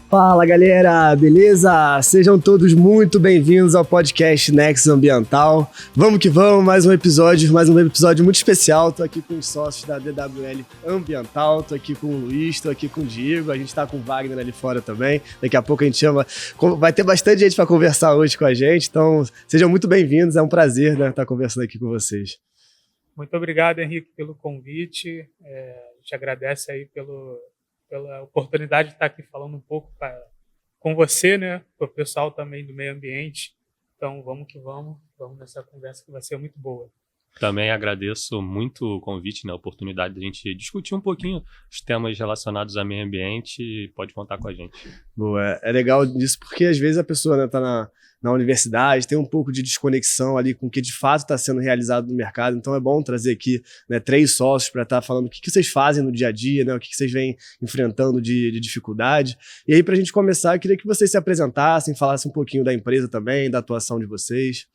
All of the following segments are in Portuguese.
Fala galera, beleza? Sejam todos muito bem-vindos ao podcast Nexus Ambiental. Vamos que vamos, mais um episódio muito especial. Tô aqui com os sócios da DWL Ambiental, tô aqui com o Luiz, tô aqui com o Diego, a gente tá com o Wagner ali fora também. Daqui a pouco a gente chama, vai ter bastante gente para conversar hoje com a gente, então sejam muito bem-vindos, é um prazer, né, estar conversando aqui com vocês. Muito obrigado, Henrique, pelo convite, a gente agradece aí pela oportunidade de estar aqui falando um pouco com você, né, com o pessoal também do meio ambiente. Então, vamos que vamos nessa conversa que vai ser muito boa. Também agradeço muito o convite, né, a oportunidade de a gente discutir um pouquinho os temas relacionados ao meio ambiente. Pode contar com a gente. Boa, é legal disso porque às vezes a pessoa, né, tá na universidade, tem um pouco de desconexão ali com o que de fato está sendo realizado no mercado, então é bom trazer aqui, né, 3 sócios para estar falando o que vocês fazem no dia a dia, né, o que vocês vêm enfrentando de dificuldade. E aí, para a gente começar, eu queria que vocês se apresentassem, falassem um pouquinho da empresa também, da atuação de vocês.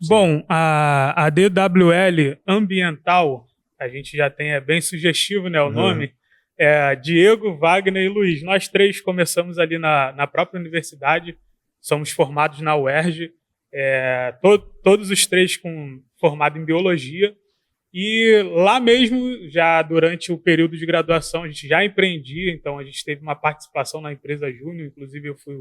Bom, a DWL Ambiental, a gente já tem, é bem sugestivo, né, o nome, é Diego, Wagner e Luiz. Nós 3 começamos ali na própria universidade, somos formados na UERJ, todos os 3 formados em biologia, e lá mesmo, já durante o período de graduação, a gente já empreendia, então a gente teve uma participação na empresa Júnior, inclusive eu fui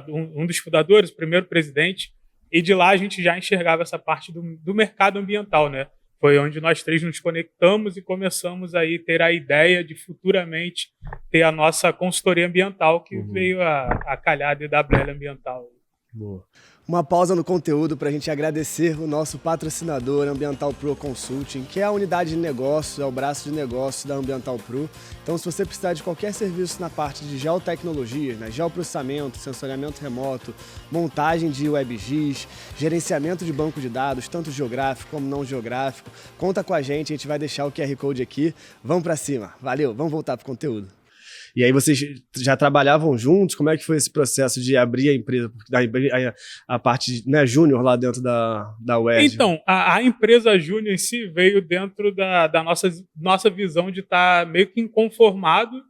um dos fundadores, o primeiro presidente, e de lá a gente já enxergava essa parte do mercado ambiental, né? Foi onde nós 3 nos conectamos e começamos aí ter a ideia de futuramente ter a nossa consultoria ambiental, que veio a calhar a DWL Ambiental. Boa. Uma pausa no conteúdo para a gente agradecer o nosso patrocinador Ambiental Pro Consulting, que é a unidade de negócio, é o braço de negócio da Ambiental Pro. Então, se você precisar de qualquer serviço na parte de geotecnologia, né, geoprocessamento, sensoriamento remoto, montagem de WebGIS, gerenciamento de banco de dados, tanto geográfico como não geográfico, conta com a gente vai deixar o QR Code aqui. Vamos para cima. Valeu, vamos voltar para o conteúdo. E aí vocês já trabalhavam juntos? Como é que foi esse processo de abrir a empresa, a parte, né, júnior lá dentro da UERJ? Então, a empresa júnior em si veio dentro da nossa visão de estar meio que inconformado,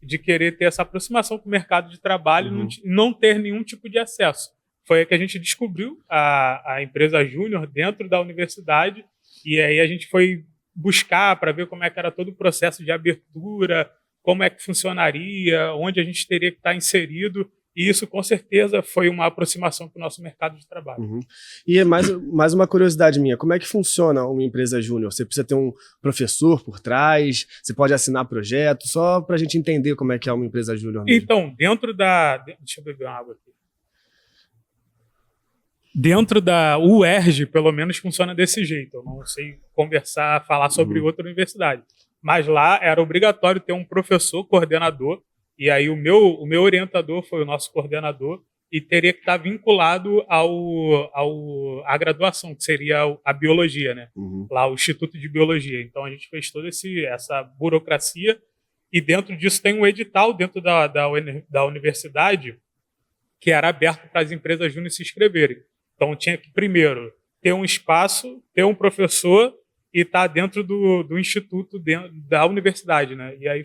de querer ter essa aproximação com o mercado de trabalho e não ter nenhum tipo de acesso. Foi aí que a gente descobriu a empresa júnior dentro da universidade, e aí a gente foi buscar para ver como é que era todo o processo de abertura, como é que funcionaria, onde a gente teria que estar inserido, e isso com certeza foi uma aproximação para o nosso mercado de trabalho. E é mais uma curiosidade minha, como é que funciona uma empresa júnior? Você precisa ter um professor por trás, você pode assinar projeto, só para a gente entender como é que é uma empresa júnior mesmo. Então, deixa eu beber uma água aqui. Dentro da UERJ, pelo menos, funciona desse jeito. Eu não sei falar sobre outra universidade. Mas lá era obrigatório ter um professor coordenador, e aí o meu orientador foi o nosso coordenador, e teria que estar vinculado à graduação, que seria a biologia, né? Lá o Instituto de Biologia. Então a gente fez toda essa burocracia, e dentro disso tem um edital dentro da universidade que era aberto para as empresas júnior se inscreverem. Então tinha que primeiro ter um espaço, ter um professor, e está dentro do instituto, da universidade, né? E aí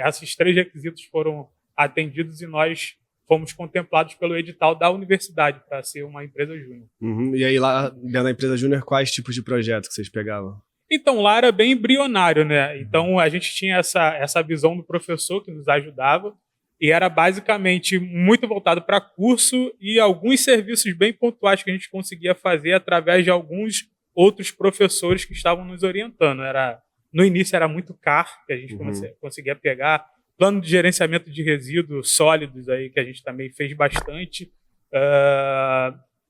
esses 3 requisitos foram atendidos e nós fomos contemplados pelo edital da universidade para ser uma empresa júnior. E aí lá dentro da empresa júnior, quais tipos de projetos que vocês pegavam? Então lá era bem embrionário, né? Então a gente tinha essa visão do professor que nos ajudava, e era basicamente muito voltado para curso e alguns serviços bem pontuais que a gente conseguia fazer através de alguns outros professores que estavam nos orientando. No início era muito CAR, que a gente conseguia pegar, plano de gerenciamento de resíduos sólidos, aí, que a gente também fez bastante.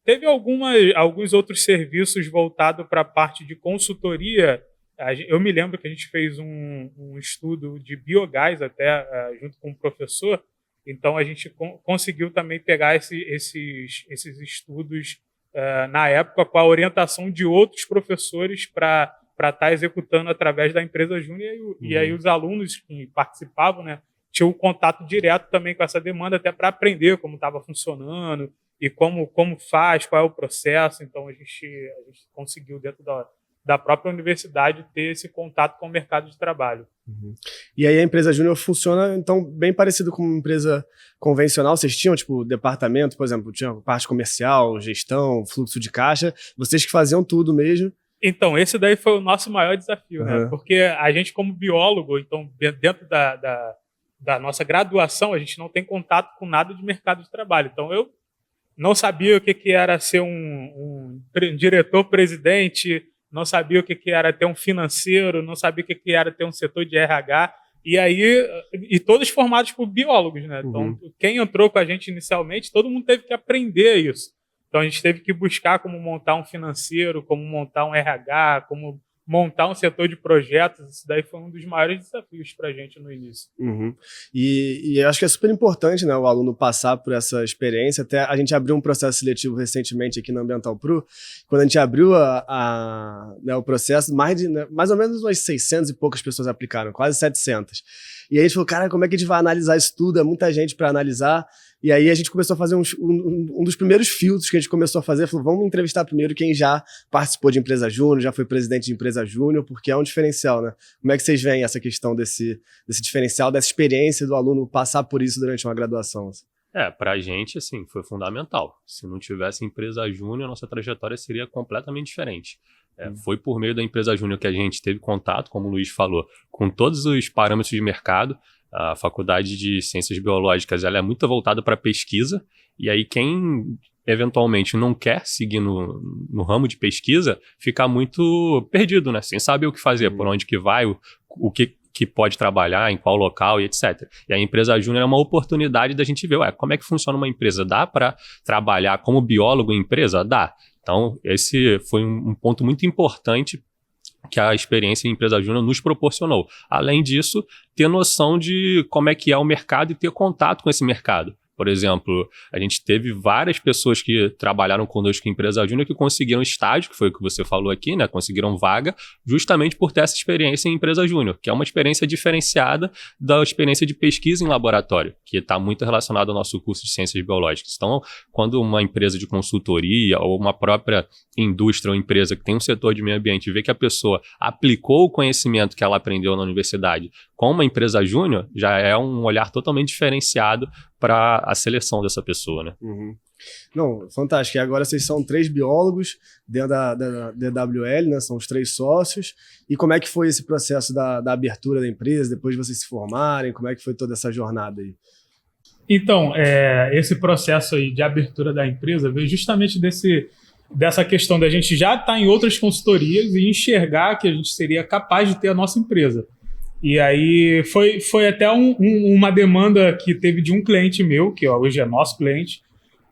Teve alguns outros serviços voltados para a parte de consultoria. Eu me lembro que a gente fez um estudo de biogás até junto com o professor, então a gente conseguiu também pegar esses estudos na época com a orientação de outros professores para estar executando através da empresa júnior, e aí os alunos que participavam, né, tinham um contato direto também com essa demanda, até para aprender como estava funcionando e como faz, qual é o processo. Então a gente conseguiu, dentro da própria universidade ter esse contato com o mercado de trabalho. Uhum. E aí a empresa júnior funciona, então, bem parecido com uma empresa convencional. Vocês tinham, tipo, departamento, por exemplo, tinha parte comercial, gestão, fluxo de caixa, vocês que faziam tudo mesmo? Então, esse daí foi o nosso maior desafio, né? Porque a gente, como biólogo, então, dentro da nossa graduação, a gente não tem contato com nada de mercado de trabalho. Então, eu não sabia o que era ser um diretor-presidente, não sabia o que era ter um financeiro, não sabia o que era ter um setor de RH, e todos formados por biólogos, né? Então, quem entrou com a gente inicialmente, todo mundo teve que aprender isso. Então, a gente teve que buscar como montar um financeiro, como montar um RH, como montar um setor de projetos. Isso daí foi um dos maiores desafios para a gente no início. E eu acho que é super importante, né, o aluno passar por essa experiência. Até a gente abriu um processo seletivo recentemente aqui na Ambiental Pro. Quando a gente abriu o processo, mais ou menos umas 600 e poucas pessoas aplicaram, quase 700. E aí a gente falou, cara, como é que a gente vai analisar isso tudo? É muita gente para analisar. E aí a gente começou a fazer um dos primeiros filtros que a gente começou a fazer, falou, vamos entrevistar primeiro quem já participou de empresa júnior, já foi presidente de empresa júnior, porque é um diferencial, né? Como é que vocês veem essa questão desse diferencial, dessa experiência do aluno passar por isso durante uma graduação? Pra gente, assim, foi fundamental. Se não tivesse empresa júnior, nossa trajetória seria completamente diferente. Foi por meio da empresa júnior que a gente teve contato, como o Luiz falou, com todos os parâmetros de mercado. A faculdade de Ciências Biológicas ela é muito voltada para pesquisa, e aí quem eventualmente não quer seguir no ramo de pesquisa fica muito perdido, né? Sem saber o que fazer, por onde que vai, o que pode trabalhar, em qual local e etc. E a empresa júnior é uma oportunidade da gente ver, como é que funciona uma empresa? Dá para trabalhar como biólogo em empresa? Dá. Então, esse foi um ponto muito importante que a experiência em empresa júnior nos proporcionou. Além disso, ter noção de como é que é o mercado e ter contato com esse mercado. Por exemplo, a gente teve várias pessoas que trabalharam conosco em empresa júnior que conseguiram estágio, que foi o que você falou aqui, né? Conseguiram vaga, justamente por ter essa experiência em empresa júnior, que é uma experiência diferenciada da experiência de pesquisa em laboratório, que está muito relacionada ao nosso curso de Ciências Biológicas. Então, quando uma empresa de consultoria ou uma própria indústria ou empresa que tem um setor de meio ambiente vê que a pessoa aplicou o conhecimento que ela aprendeu na universidade com uma empresa júnior, já é um olhar totalmente diferenciado para a seleção dessa pessoa, né? Não, fantástico. E agora vocês são 3 biólogos dentro da DWL, né? São os 3 sócios. E como é que foi esse processo da abertura da empresa, depois de vocês se formarem? Como é que foi toda essa jornada aí? Então, esse processo aí de abertura da empresa veio justamente dessa questão da gente já estar em outras consultorias e enxergar que a gente seria capaz de ter a nossa empresa. E aí foi até uma demanda que teve de um cliente meu, que hoje é nosso cliente,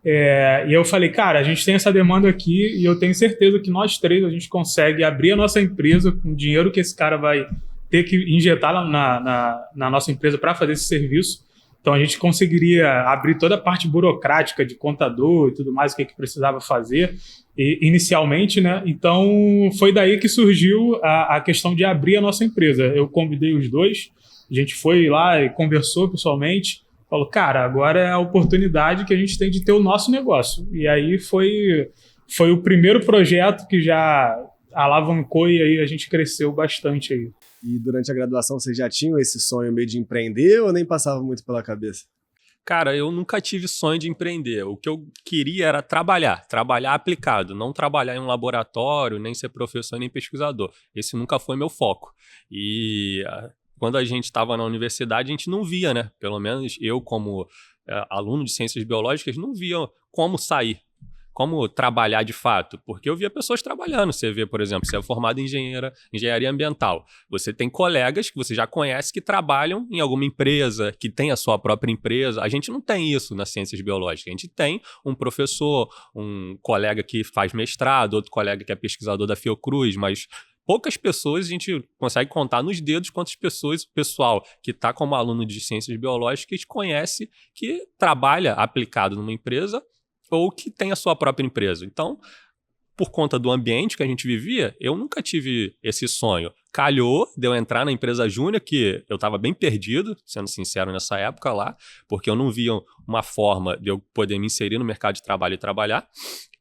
e eu falei, cara, a gente tem essa demanda aqui e eu tenho certeza que nós 3 a gente consegue abrir a nossa empresa com o dinheiro que esse cara vai ter que injetar na nossa empresa para fazer esse serviço. Então a gente conseguiria abrir toda a parte burocrática de contador e tudo mais, o que precisava fazer inicialmente, né? Então foi daí que surgiu a questão de abrir a nossa empresa. Eu convidei os 2, a gente foi lá e conversou pessoalmente, falou, cara, agora é a oportunidade que a gente tem de ter o nosso negócio. E aí foi o primeiro projeto que já alavancou e aí a gente cresceu bastante aí. E durante a graduação vocês já tinham esse sonho meio de empreender ou nem passava muito pela cabeça? Cara, eu nunca tive sonho de empreender. O que eu queria era trabalhar aplicado, não trabalhar em um laboratório, nem ser professor, nem pesquisador. Esse nunca foi meu foco. E quando a gente estava na universidade, a gente não via, né? Pelo menos eu, como aluno de Ciências Biológicas, não via como sair. Como trabalhar de fato, porque eu via pessoas trabalhando. Você vê, por exemplo, você é formado em engenharia ambiental. Você tem colegas que você já conhece que trabalham em alguma empresa, que tem a sua própria empresa. A gente não tem isso nas ciências biológicas. A gente tem um professor, um colega que faz mestrado, outro colega que é pesquisador da Fiocruz, mas poucas pessoas a gente consegue contar nos dedos quantas pessoas, o pessoal que está como aluno de ciências biológicas conhece que trabalha aplicado numa empresa ou que tem a sua própria empresa. Então, por conta do ambiente que a gente vivia, eu nunca tive esse sonho. Calhou de eu entrar na empresa júnior, que eu estava bem perdido, sendo sincero, nessa época lá, porque eu não via uma forma de eu poder me inserir no mercado de trabalho e trabalhar.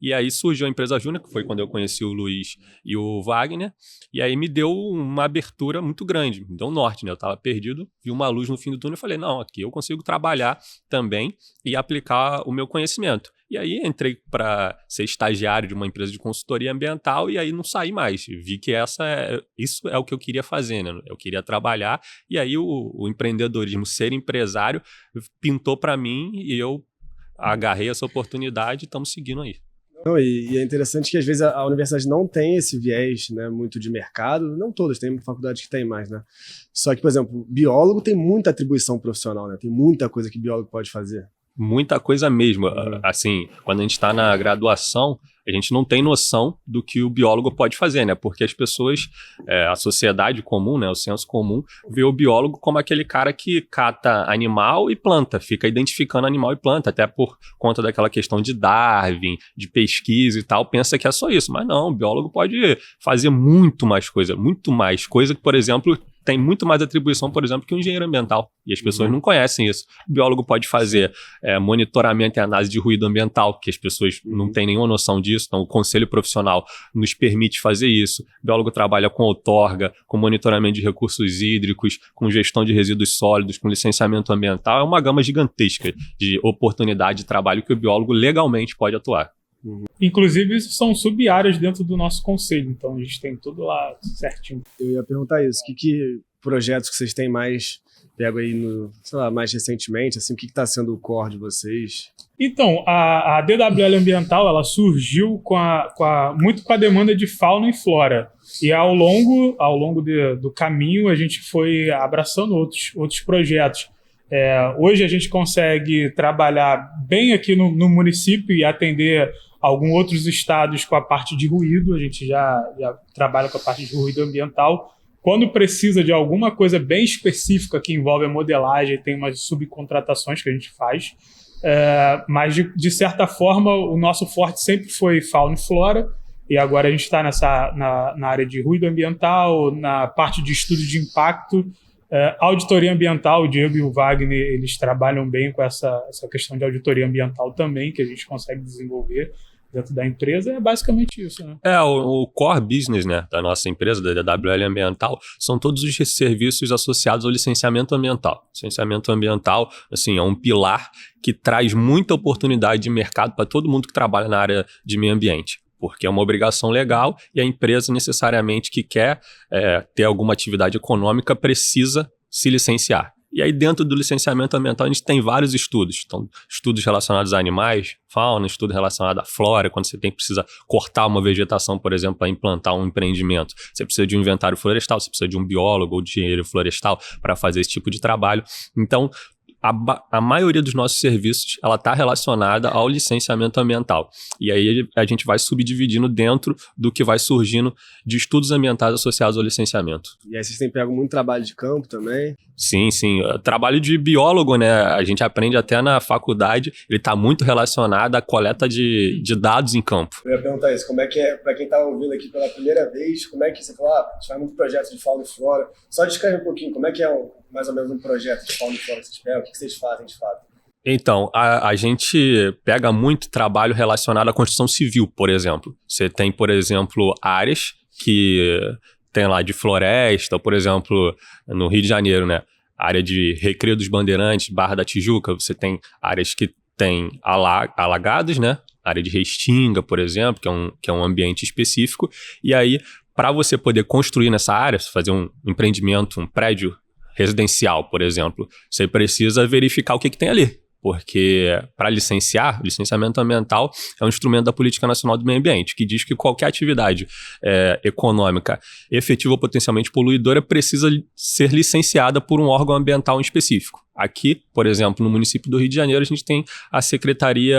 E aí surgiu a empresa júnior, que foi quando eu conheci o Luiz e o Wagner, e aí me deu uma abertura muito grande, me deu um norte, né? Eu estava perdido, vi uma luz no fim do túnel e falei, não, aqui eu consigo trabalhar também e aplicar o meu conhecimento. E aí entrei para ser estagiário de uma empresa de consultoria ambiental e aí não saí mais. Vi que isso é o que eu queria fazer, né? Eu queria trabalhar e aí o empreendedorismo, ser empresário, pintou para mim e eu agarrei essa oportunidade e estamos seguindo aí. Não, e é interessante que às vezes a universidade não tem esse viés, né, muito de mercado, não todas, tem faculdades que tem mais, né? Só que, por exemplo, biólogo tem muita atribuição profissional, né? Tem muita coisa que biólogo pode fazer. Muita coisa mesmo. Assim, quando a gente está na graduação, a gente não tem noção do que o biólogo pode fazer, né? Porque as pessoas, a sociedade comum, né, o senso comum, vê o biólogo como aquele cara que cata animal e planta, fica identificando animal e planta, até por conta daquela questão de Darwin, de pesquisa e tal, pensa que é só isso. Mas não, o biólogo pode fazer muito mais coisa que, por exemplo, tem muito mais atribuição, por exemplo, que um engenheiro ambiental. E as pessoas não conhecem isso. O biólogo pode fazer monitoramento e análise de ruído ambiental, que as pessoas não têm nenhuma noção disso. Então, o conselho profissional nos permite fazer isso. O biólogo trabalha com outorga, com monitoramento de recursos hídricos, com gestão de resíduos sólidos, com licenciamento ambiental. É uma gama gigantesca de oportunidade de trabalho que o biólogo legalmente pode atuar. Inclusive, isso são sub-áreas dentro do nosso conselho, então a gente tem tudo lá certinho. Eu ia perguntar isso, que projetos que vocês têm mais pego aí mais recentemente, assim, o que está sendo o core de vocês? Então, a DWL Ambiental, ela surgiu muito com a demanda de fauna e flora, e ao longo do caminho a gente foi abraçando outros projetos. Hoje a gente consegue trabalhar bem aqui no município e atender alguns outros estados com a parte de ruído. A gente já trabalha com a parte de ruído ambiental. Quando precisa de alguma coisa bem específica que envolve a modelagem, tem umas subcontratações que a gente faz. Mas, de certa forma, o nosso forte sempre foi fauna e flora. E agora a gente está na área de ruído ambiental, na parte de estudo de impacto. Auditoria ambiental, o Diego e o Wagner, eles trabalham bem com essa questão de auditoria ambiental também, que a gente consegue desenvolver dentro da empresa. É basicamente isso, né? O core business, né, da nossa empresa, da DWL Ambiental, são todos os serviços associados ao licenciamento ambiental. Licenciamento ambiental, assim, é um pilar que traz muita oportunidade de mercado para todo mundo que trabalha na área de meio ambiente. Porque é uma obrigação legal e a empresa necessariamente que quer ter alguma atividade econômica precisa se licenciar. E aí dentro do licenciamento ambiental a gente tem vários estudos. Então, estudos relacionados a animais, fauna, estudo relacionado à flora, quando você precisa cortar uma vegetação, por exemplo, para implantar um empreendimento. Você precisa de um inventário florestal, você precisa de um biólogo ou de engenheiro florestal para fazer esse tipo de trabalho. Então, a maioria dos nossos serviços ela está relacionada ao licenciamento ambiental. E aí a gente vai subdividindo dentro do que vai surgindo de estudos ambientais associados ao licenciamento. E aí vocês têm pego muito trabalho de campo também? Sim. Trabalho de biólogo, né? A gente aprende até na faculdade, ele está muito relacionado à coleta de dados em campo. Eu ia perguntar isso, como é que é, para quem está ouvindo aqui pela primeira vez, como é que você falou, a gente faz muito projeto de fauna e flora. Só descreve um pouquinho, como é que é mais ou menos um projeto de fauna e flora que vocês pegam, o que vocês fazem de fato? Então, a gente pega muito trabalho relacionado à construção civil, por exemplo. Você tem, por exemplo, áreas que tem lá de floresta, por exemplo, no Rio de Janeiro, né? Área de Recreio dos Bandeirantes, Barra da Tijuca, você tem áreas que tem alagados, né? Área de Restinga, por exemplo, que é um ambiente específico. E aí, para você poder construir nessa área, fazer um empreendimento, um prédio residencial, por exemplo, você precisa verificar o que tem ali. Porque para licenciamento ambiental é um instrumento da Política Nacional do Meio Ambiente, que diz que qualquer atividade econômica efetiva ou potencialmente poluidora precisa ser licenciada por um órgão ambiental em específico. Aqui, por exemplo, no município do Rio de Janeiro, a gente tem a Secretaria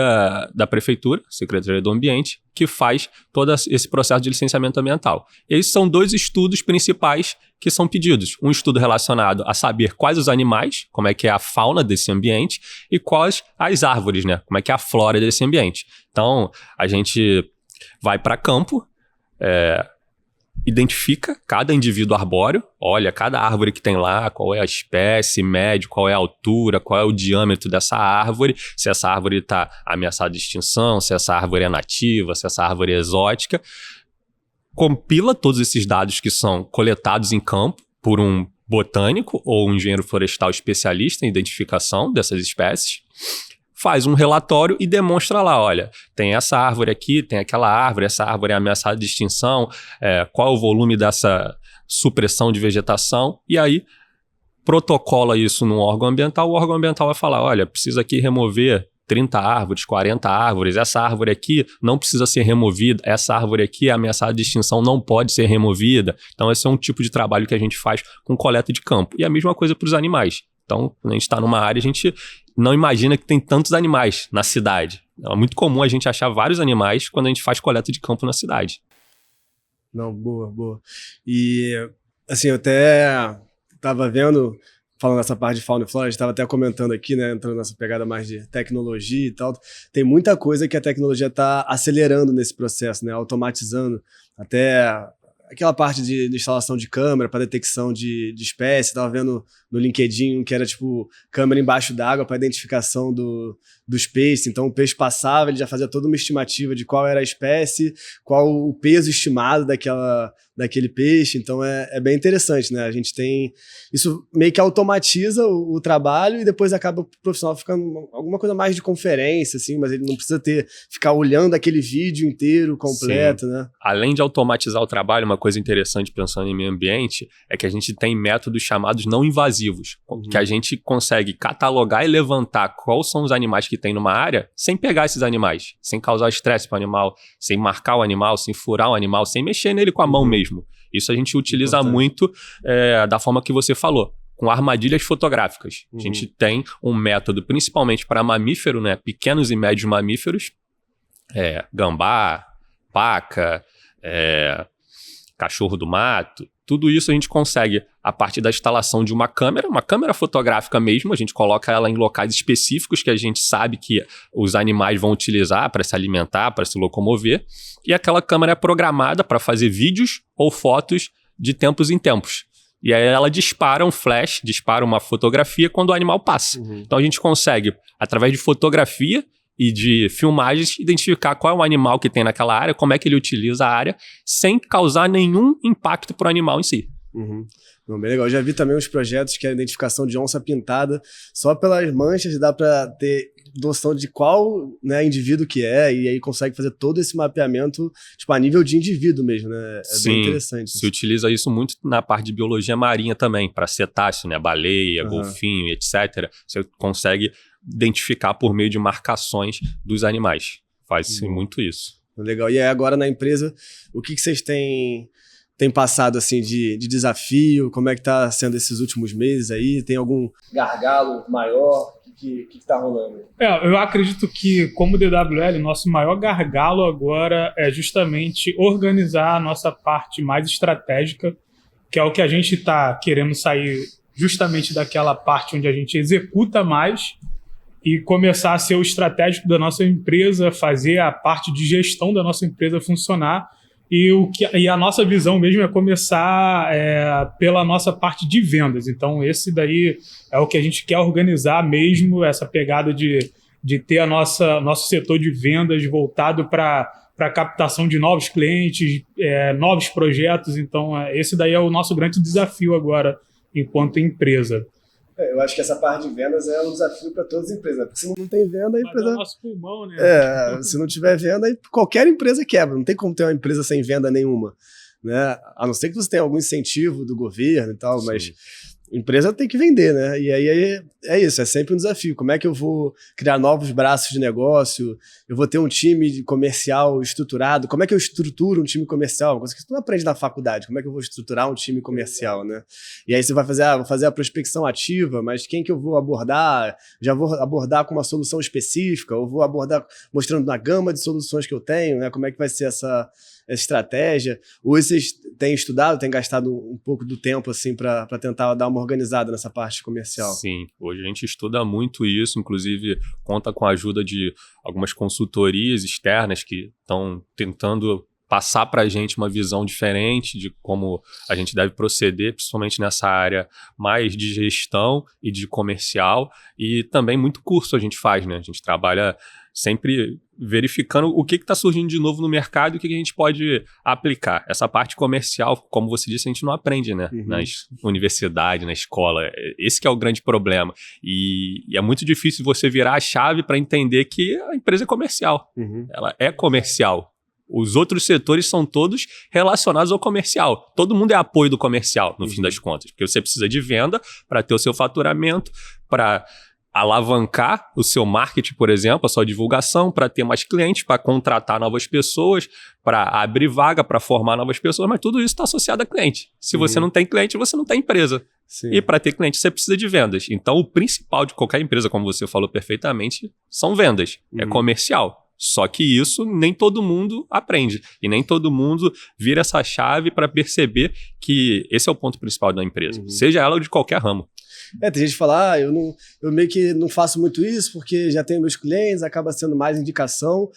da Prefeitura, Secretaria do Ambiente, que faz todo esse processo de licenciamento ambiental. E esses são dois estudos principais que são pedidos. Um estudo relacionado a saber quais os animais, como é que é a fauna desse ambiente, e quais as árvores, né? Como é que é a flora desse ambiente. Então, a gente vai para campo, identifica cada indivíduo arbóreo, olha cada árvore que tem lá, qual é a espécie, mede, qual é a altura, qual é o diâmetro dessa árvore, se essa árvore está ameaçada de extinção, se essa árvore é nativa, se essa árvore é exótica. Compila todos esses dados que são coletados em campo por um botânico ou um engenheiro florestal especialista em identificação dessas espécies, faz um relatório e demonstra lá, olha, tem essa árvore aqui, tem aquela árvore, essa árvore é ameaçada de extinção, qual é o volume dessa supressão de vegetação, e aí protocola isso num órgão ambiental, o órgão ambiental vai falar, olha, precisa aqui remover 30 árvores, 40 árvores, essa árvore aqui não precisa ser removida, essa árvore aqui é ameaçada de extinção, não pode ser removida. Então esse é um tipo de trabalho que a gente faz com coleta de campo. E a mesma coisa para os animais. Então, quando a gente está numa área, a gente não imagina que tem tantos animais na cidade. É muito comum a gente achar vários animais quando a gente faz coleta de campo na cidade. Não, boa, boa. E, assim, eu até estava vendo, falando dessa parte de fauna e flora, a gente estava até comentando aqui, né, entrando nessa pegada mais de tecnologia e tal, tem muita coisa que a tecnologia está acelerando nesse processo, né, automatizando, até aquela parte de instalação de câmera para detecção de espécie. Estava vendo no LinkedIn que era tipo câmera embaixo d'água para identificação dos peixes. Então o peixe passava, ele já fazia toda uma estimativa de qual era a espécie, qual o peso estimado daquele peixe. Então é bem interessante, né? A gente tem... Isso meio que automatiza o trabalho e depois acaba o profissional ficando alguma coisa mais de conferência, assim, mas ele não precisa ficar olhando aquele vídeo inteiro, completo, Sim. né? Além de automatizar o trabalho, uma coisa interessante pensando em meio ambiente é que a gente tem métodos chamados não invasivos, que a gente consegue catalogar e levantar quais são os animais que tem numa área sem pegar esses animais, sem causar estresse para o animal, sem marcar o animal, sem furar o animal, sem mexer nele com a mão mesmo. Isso a gente utiliza muito da forma que você falou, com armadilhas fotográficas. A gente tem um método principalmente para mamífero, né, pequenos e médios mamíferos, gambá, paca, cachorro do mato. Tudo isso a gente consegue a partir da instalação de uma câmera fotográfica mesmo. A gente coloca ela em locais específicos que a gente sabe que os animais vão utilizar para se alimentar, para se locomover. E aquela câmera é programada para fazer vídeos ou fotos de tempos em tempos. E aí ela dispara um flash, dispara uma fotografia quando o animal passa. Então a gente consegue, através de fotografia e de filmagens, identificar qual é o animal que tem naquela área, como é que ele utiliza a área, sem causar nenhum impacto para o animal em si. Não, bem legal. Eu já vi também uns projetos que é a identificação de onça pintada, só pelas manchas dá para ter noção de qual, né, indivíduo que é, e aí consegue fazer todo esse mapeamento tipo, a nível de indivíduo mesmo, né? Sim, bem interessante. Se utiliza isso muito na parte de biologia marinha também, para cetáceo, né? Baleia, golfinho, etc. Você consegue identificar por meio de marcações dos animais. Faz-se muito isso. Legal. E aí agora na empresa, o que vocês têm passado assim de desafio? Como é que tá sendo esses últimos meses aí? Tem algum gargalo maior? O que tá rolando? Eu acredito que, como DWL, nosso maior gargalo agora é justamente organizar a nossa parte mais estratégica, que é o que a gente está querendo sair justamente daquela parte onde a gente executa mais e começar a ser o estratégico da nossa empresa, fazer a parte de gestão da nossa empresa funcionar. E a nossa visão mesmo é começar pela nossa parte de vendas. Então, esse daí é o que a gente quer organizar mesmo, essa pegada de ter nosso setor de vendas voltado para a captação de novos clientes, novos projetos. Então, esse daí é o nosso grande desafio agora, enquanto empresa. Eu acho que essa parte de vendas é um desafio para todas as empresas, né? Porque se não tem venda, a empresa... Mas é o nosso pulmão, né? Se não tiver venda, qualquer empresa quebra. Não tem como ter uma empresa sem venda nenhuma, né? A não ser que você tenha algum incentivo do governo e tal, mas a empresa tem que vender, né? E aí é isso, é sempre um desafio. Como é que eu vou criar novos braços de negócio? Eu vou ter um time comercial estruturado? Como é que eu estruturo um time comercial? Uma coisa que você não aprende na faculdade. Como é que eu vou estruturar um time comercial, né? E aí você vai fazer, vou fazer a prospecção ativa, mas quem que eu vou abordar? Já vou abordar com uma solução específica? Ou vou abordar mostrando na gama de soluções que eu tenho, né? Como é que vai ser essa estratégia? Ou vocês têm estudado, têm gastado um pouco do tempo assim para tentar dar uma organizada nessa parte comercial? Sim, hoje a gente estuda muito isso, inclusive conta com a ajuda de algumas consultorias externas que estão tentando passar para a gente uma visão diferente de como a gente deve proceder, principalmente nessa área mais de gestão e de comercial, e também muito curso a gente faz, né? A gente trabalha sempre verificando o que está surgindo de novo no mercado e o que a gente pode aplicar. Essa parte comercial, como você disse, a gente não aprende, né? Nas universidades, na escola. Esse que é o grande problema. E é muito difícil você virar a chave para entender que a empresa é comercial. Ela é comercial. Os outros setores são todos relacionados ao comercial. Todo mundo é apoio do comercial, no fim das contas. Porque você precisa de venda para ter o seu faturamento, para alavancar o seu marketing, por exemplo, a sua divulgação, para ter mais clientes, para contratar novas pessoas, para abrir vaga, para formar novas pessoas, mas tudo isso está associado a cliente. Se você não tem cliente, você não tem empresa. Sim. E para ter cliente, você precisa de vendas. Então, o principal de qualquer empresa, como você falou perfeitamente, são vendas. É comercial. Só que isso nem todo mundo aprende. E nem todo mundo vira essa chave para perceber que esse é o ponto principal da empresa. Seja ela de qualquer ramo. Tem gente que fala, eu meio que não faço muito isso porque já tenho meus clientes, acaba sendo mais indicação.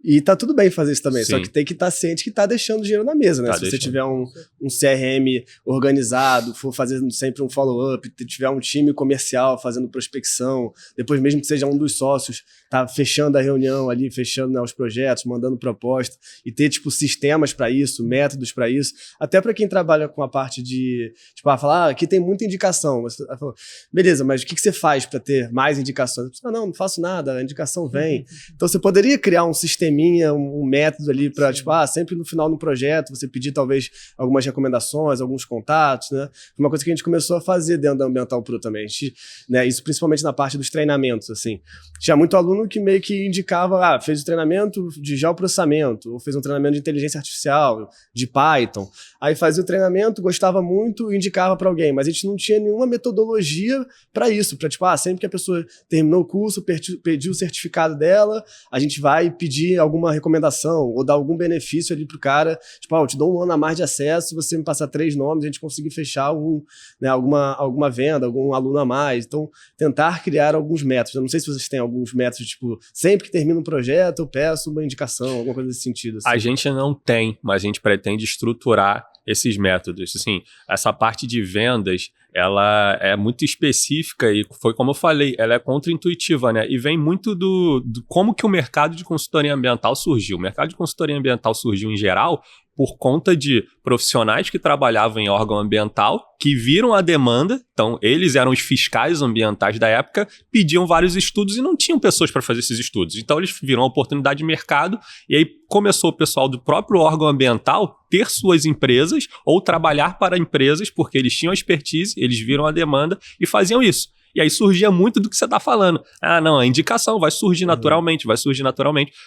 E tá tudo bem fazer isso também, Sim. só que tem que estar ciente que tá deixando dinheiro na mesa, né? Se você tiver um CRM organizado, for fazendo sempre um follow-up, tiver um time comercial fazendo prospecção, depois mesmo que seja um dos sócios, tá fechando a reunião ali, fechando, né, os projetos, mandando proposta, e ter, tipo, sistemas para isso, métodos para isso, até para quem trabalha com a parte de, tipo, falar, aqui tem muita indicação. Você fala, beleza, mas o que você faz para ter mais indicações? Não faço nada, a indicação vem. Então você poderia criar um sistema, um método ali para, tipo, sempre no final do projeto você pedir talvez algumas recomendações, alguns contatos, né? Foi uma coisa que a gente começou a fazer dentro da Ambiental Pro também. A gente, né, isso principalmente na parte dos treinamentos, assim. Tinha muito aluno que meio que indicava, fez o treinamento de geoprocessamento, ou fez um treinamento de inteligência artificial, de Python. Aí fazia o treinamento, gostava muito e indicava para alguém, mas a gente não tinha nenhuma metodologia para isso, para, tipo, sempre que a pessoa terminou o curso, pediu o certificado dela, a gente vai pedir alguma recomendação ou dar algum benefício ali pro cara, tipo, eu te dou um ano a mais de acesso, se você me passar 3 nomes, a gente conseguir fechar alguma venda, algum aluno a mais. Então, tentar criar alguns métodos. Eu não sei se vocês têm alguns métodos, tipo, sempre que termina um projeto, eu peço uma indicação, alguma coisa desse sentido. Assim. A gente não tem, mas a gente pretende estruturar esses métodos. Assim, essa parte de vendas, ela é muito específica e foi como eu falei, ela é contra-intuitiva, né? E vem muito do como que o mercado de consultoria ambiental surgiu. O mercado de consultoria ambiental surgiu em geral por conta de profissionais que trabalhavam em órgão ambiental, que viram a demanda, então eles eram os fiscais ambientais da época, pediam vários estudos e não tinham pessoas para fazer esses estudos. Então eles viram a oportunidade de mercado e aí começou o pessoal do próprio órgão ambiental ter suas empresas ou trabalhar para empresas porque eles tinham expertise, eles viram a demanda e faziam isso. E aí surgia muito do que você está falando. Não, a indicação vai surgir naturalmente.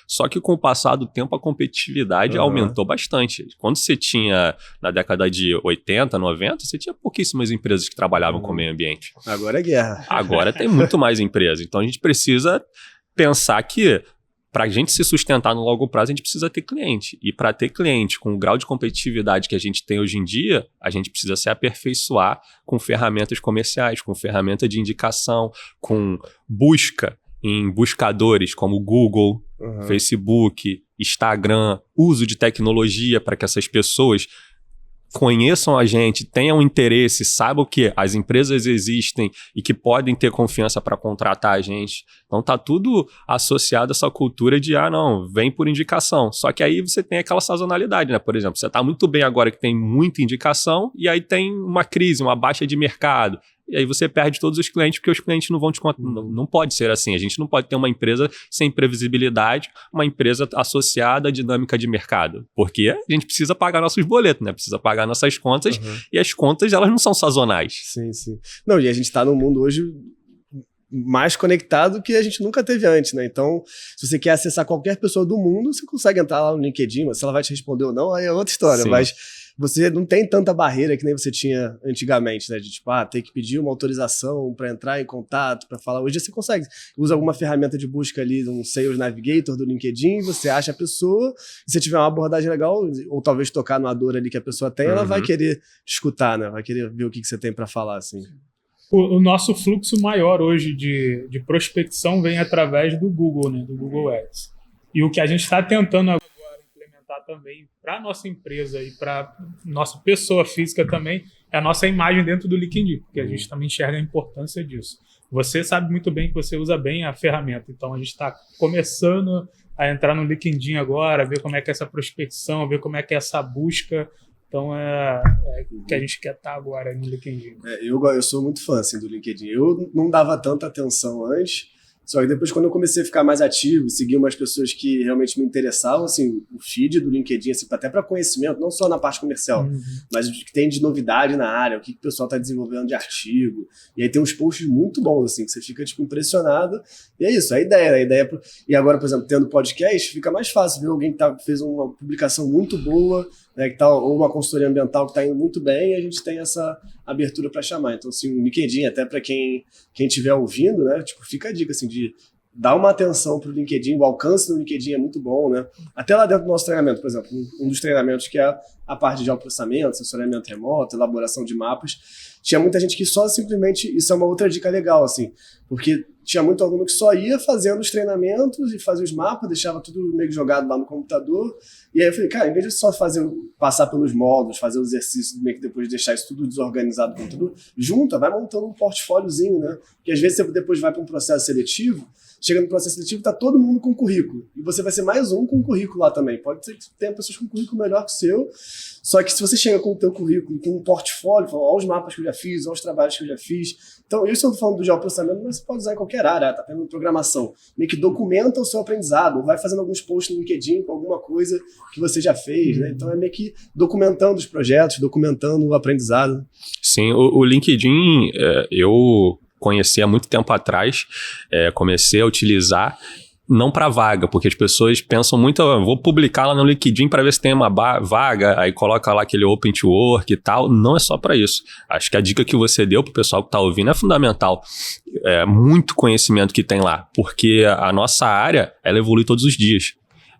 Só que com o passar do tempo, a competitividade aumentou bastante. Quando você tinha, na década de 80, 90, você tinha pouquíssimas empresas que trabalhavam com o meio ambiente. Agora é guerra. Agora tem muito mais empresas. Então a gente precisa pensar que para a gente se sustentar no longo prazo, a gente precisa ter cliente. E para ter cliente com o grau de competitividade que a gente tem hoje em dia, a gente precisa se aperfeiçoar com ferramentas comerciais, com ferramenta de indicação, com busca em buscadores como Google, Facebook, Instagram, uso de tecnologia para que essas pessoas conheçam a gente, tenham interesse, saibam que as empresas existem e que podem ter confiança para contratar a gente. Então tá tudo associado a essa cultura de, vem por indicação. Só que aí você tem aquela sazonalidade, né? Por exemplo, você tá muito bem agora que tem muita indicação e aí tem uma crise, uma baixa de mercado. E aí você perde todos os clientes, porque os clientes não vão te contar. Não pode ser assim. A gente não pode ter uma empresa sem previsibilidade, uma empresa associada à dinâmica de mercado. Porque a gente precisa pagar nossos boletos, né? Precisa pagar nossas contas. E as contas, elas não são sazonais. Sim, sim. Não, e a gente está num mundo hoje mais conectado que a gente nunca teve antes, né? Então, se você quer acessar qualquer pessoa do mundo, você consegue entrar lá no LinkedIn, mas se ela vai te responder ou não, aí é outra história. Sim. Mas você não tem tanta barreira que nem você tinha antigamente, né? De tipo, ter que pedir uma autorização para entrar em contato, para falar. Hoje você consegue. Usa alguma ferramenta de busca ali, um Sales Navigator do LinkedIn, você acha a pessoa, e se tiver uma abordagem legal, ou talvez tocar numa dor ali que a pessoa tem, ela vai querer escutar, né? Vai querer ver o que você tem para falar, assim. O nosso fluxo maior hoje de prospecção vem através do Google, né? Do Google Ads. E o que a gente está tentando agora implementar também para a nossa empresa e para nossa pessoa física também é a nossa imagem dentro do LinkedIn, porque a gente também enxerga a importância disso. Você sabe muito bem que você usa bem a ferramenta, então a gente está começando a entrar no LinkedIn agora, ver como é que é essa prospecção, ver como é que é essa busca. Então é que a gente quer estar agora no LinkedIn. Eu sou muito fã assim, do LinkedIn. Eu não dava tanta atenção antes, só que depois, quando eu comecei a ficar mais ativo, seguir umas pessoas que realmente me interessavam, assim, o feed do LinkedIn, assim, até para conhecimento, não só na parte comercial, mas o que tem de novidade na área, o que o pessoal está desenvolvendo de artigo. E aí tem uns posts muito bons, assim, que você fica, tipo, impressionado. E é isso, a ideia. E agora, por exemplo, tendo podcast, fica mais fácil ver alguém que fez uma publicação muito boa, né, ou uma consultoria ambiental que está indo muito bem, e a gente tem essa abertura para chamar. Então, assim, o LinkedIn, até para quem estiver ouvindo, né, tipo, fica a dica, assim, de dar uma atenção para o LinkedIn, o alcance do LinkedIn é muito bom, né? Até lá dentro do nosso treinamento, por exemplo, um dos treinamentos que é a parte de processamento, assessoramento remoto, elaboração de mapas, tinha muita gente que só simplesmente, isso é uma outra dica legal, assim, porque tinha muito aluno que só ia fazendo os treinamentos e fazia os mapas, deixava tudo meio jogado lá no computador, e aí eu falei, cara, em vez de só passar pelos módulos, fazer os exercícios, meio que depois deixar isso tudo desorganizado com tudo, junta, vai montando um portfóliozinho, né? Porque às vezes você depois vai para um processo seletivo, chega no processo seletivo, tá todo mundo com currículo. E você vai ser mais um com currículo lá também. Pode ser que tenha pessoas com currículo melhor que o seu, só que se você chega com o teu currículo, com um portfólio, fala, olha os mapas que eu já fiz, olha os trabalhos que eu já fiz. Então, isso eu tô falando do geoprocessamento, mas você pode usar em qualquer área, tá aprendendo programação. Meio que documenta o seu aprendizado, ou vai fazendo alguns posts no LinkedIn com alguma coisa que você já fez, né? Então, é meio que documentando os projetos, documentando o aprendizado. Sim, o LinkedIn, eu conheci há muito tempo atrás, comecei a utilizar, não para vaga, porque as pessoas pensam muito, vou publicar lá no LinkedIn para ver se tem uma vaga, aí coloca lá aquele Open to Work e tal. Não é só para isso. Acho que a dica que você deu pro pessoal que tá ouvindo é fundamental. Muito conhecimento que tem lá, porque a nossa área, ela evolui todos os dias.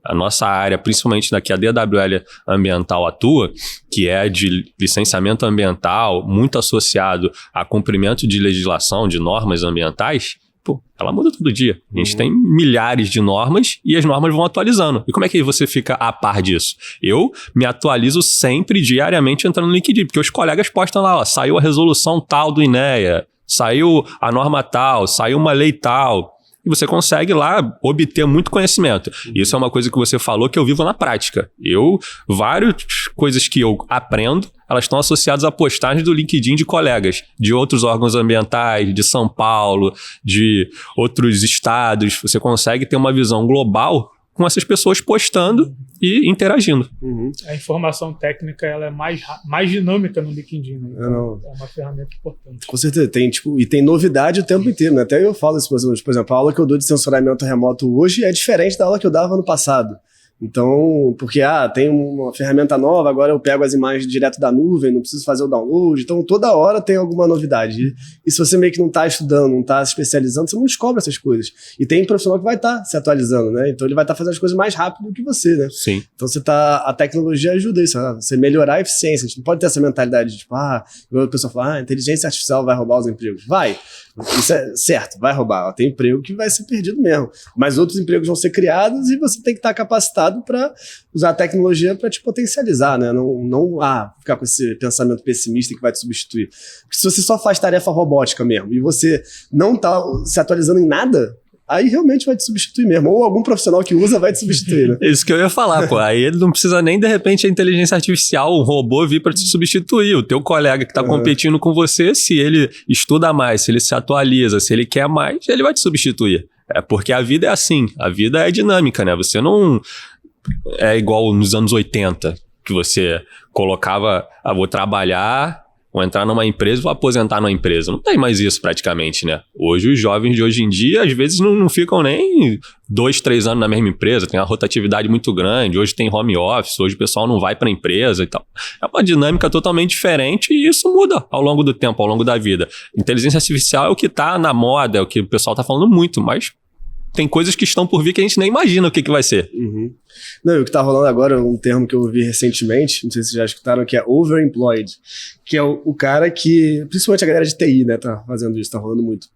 A nossa área, principalmente daqui a DWL Ambiental atua, que é de licenciamento ambiental, muito associado a cumprimento de legislação, de normas ambientais, ela muda todo dia. A gente tem milhares de normas e as normas vão atualizando. E como é que você fica a par disso? Eu me atualizo sempre, diariamente, entrando no LinkedIn, porque os colegas postam lá, saiu a resolução tal do INEA, saiu a norma tal, saiu uma lei tal. E você consegue lá obter muito conhecimento. Isso é uma coisa que você falou que eu vivo na prática. Várias coisas que eu aprendo, elas estão associadas a postagens do LinkedIn de colegas, de outros órgãos ambientais, de São Paulo, de outros estados. Você consegue ter uma visão global com essas pessoas postando e interagindo. A informação técnica ela é mais dinâmica no LinkedIn, né? Então, é uma ferramenta importante. Com certeza, tem novidade o tempo inteiro, né? Até eu falo isso, por exemplo, a aula que eu dou de sensoramento remoto hoje é diferente da aula que eu dava no passado. Então, porque tem uma ferramenta nova, agora eu pego as imagens direto da nuvem, não preciso fazer o download, então toda hora tem alguma novidade. E se você meio que não está estudando, não está se especializando, você não descobre essas coisas. E tem profissional que vai estar se atualizando, né? Então ele vai estar fazendo as coisas mais rápido do que você, né? Sim. Então a tecnologia ajuda isso, você melhorar a eficiência. A gente não pode ter essa mentalidade de tipo, igual a pessoa fala, inteligência artificial vai roubar os empregos. Vai. Isso é certo, vai roubar. Tem emprego que vai ser perdido mesmo. Mas outros empregos vão ser criados e você tem que estar capacitado para usar a tecnologia para te potencializar, né? Não ficar com esse pensamento pessimista que vai te substituir. Porque se você só faz tarefa robótica mesmo e você não está se atualizando em nada, aí realmente vai te substituir mesmo. Ou algum profissional que usa vai te substituir, né? Isso que eu ia falar, pô. Aí ele não precisa nem, de repente, a inteligência artificial, um robô vir para te substituir. O teu colega que está competindo com você, se ele estuda mais, se ele se atualiza, se ele quer mais, ele vai te substituir. Porque a vida é assim. A vida é dinâmica, né? Você não é igual nos anos 80, que você colocava, vou trabalhar Vou entrar numa empresa e vou aposentar numa empresa. Não tem mais isso praticamente, né? Hoje, os jovens de hoje em dia, às vezes, não ficam nem 2, 3 anos na mesma empresa. Tem uma rotatividade muito grande. Hoje tem home office, hoje o pessoal não vai para a empresa e tal. É uma dinâmica totalmente diferente e isso muda ao longo do tempo, ao longo da vida. Inteligência artificial é o que está na moda, é o que o pessoal está falando muito, mas tem coisas que estão por vir que a gente nem imagina o que vai ser. Uhum. Não, e o que tá rolando agora, um termo que eu ouvi recentemente, não sei se vocês já escutaram, que é overemployed, que é o cara que, principalmente a galera de TI, né, tá fazendo isso, tá rolando muito.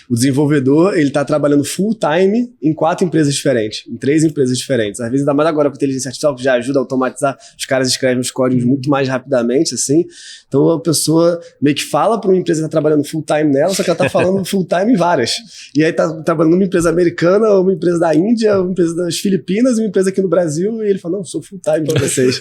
O desenvolvedor, ele tá trabalhando full time em 4 empresas diferentes, em 3 empresas diferentes. Às vezes, ainda mais agora com inteligência artificial, que já ajuda a automatizar, os caras escrevem os códigos muito mais rapidamente, assim. Então, a pessoa meio que fala para uma empresa que tá trabalhando full time nela, só que ela tá falando full time em várias. E aí tá trabalhando numa empresa americana, uma empresa da Índia, uma empresa das Filipinas, uma empresa aqui no Brasil, e ele fala, não, sou full time para vocês.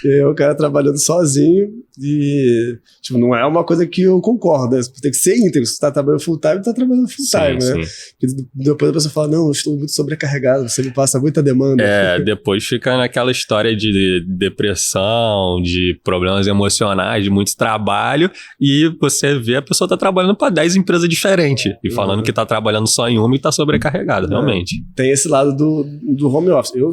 E aí o cara trabalhando sozinho e, tipo, não é uma coisa que eu concordo, né? Tem que ser íntegro. Se você tá trabalhando full time, tá trabalhando full time, né? Porque depois a pessoa fala, não, eu estou muito sobrecarregado, você me passa muita demanda. Depois fica naquela história de depressão, de problemas emocionais, de muito trabalho, e você vê a pessoa tá trabalhando para 10 empresas diferentes, e falando que tá trabalhando só em uma e tá sobrecarregado, realmente. Tem esse lado do home office. Eu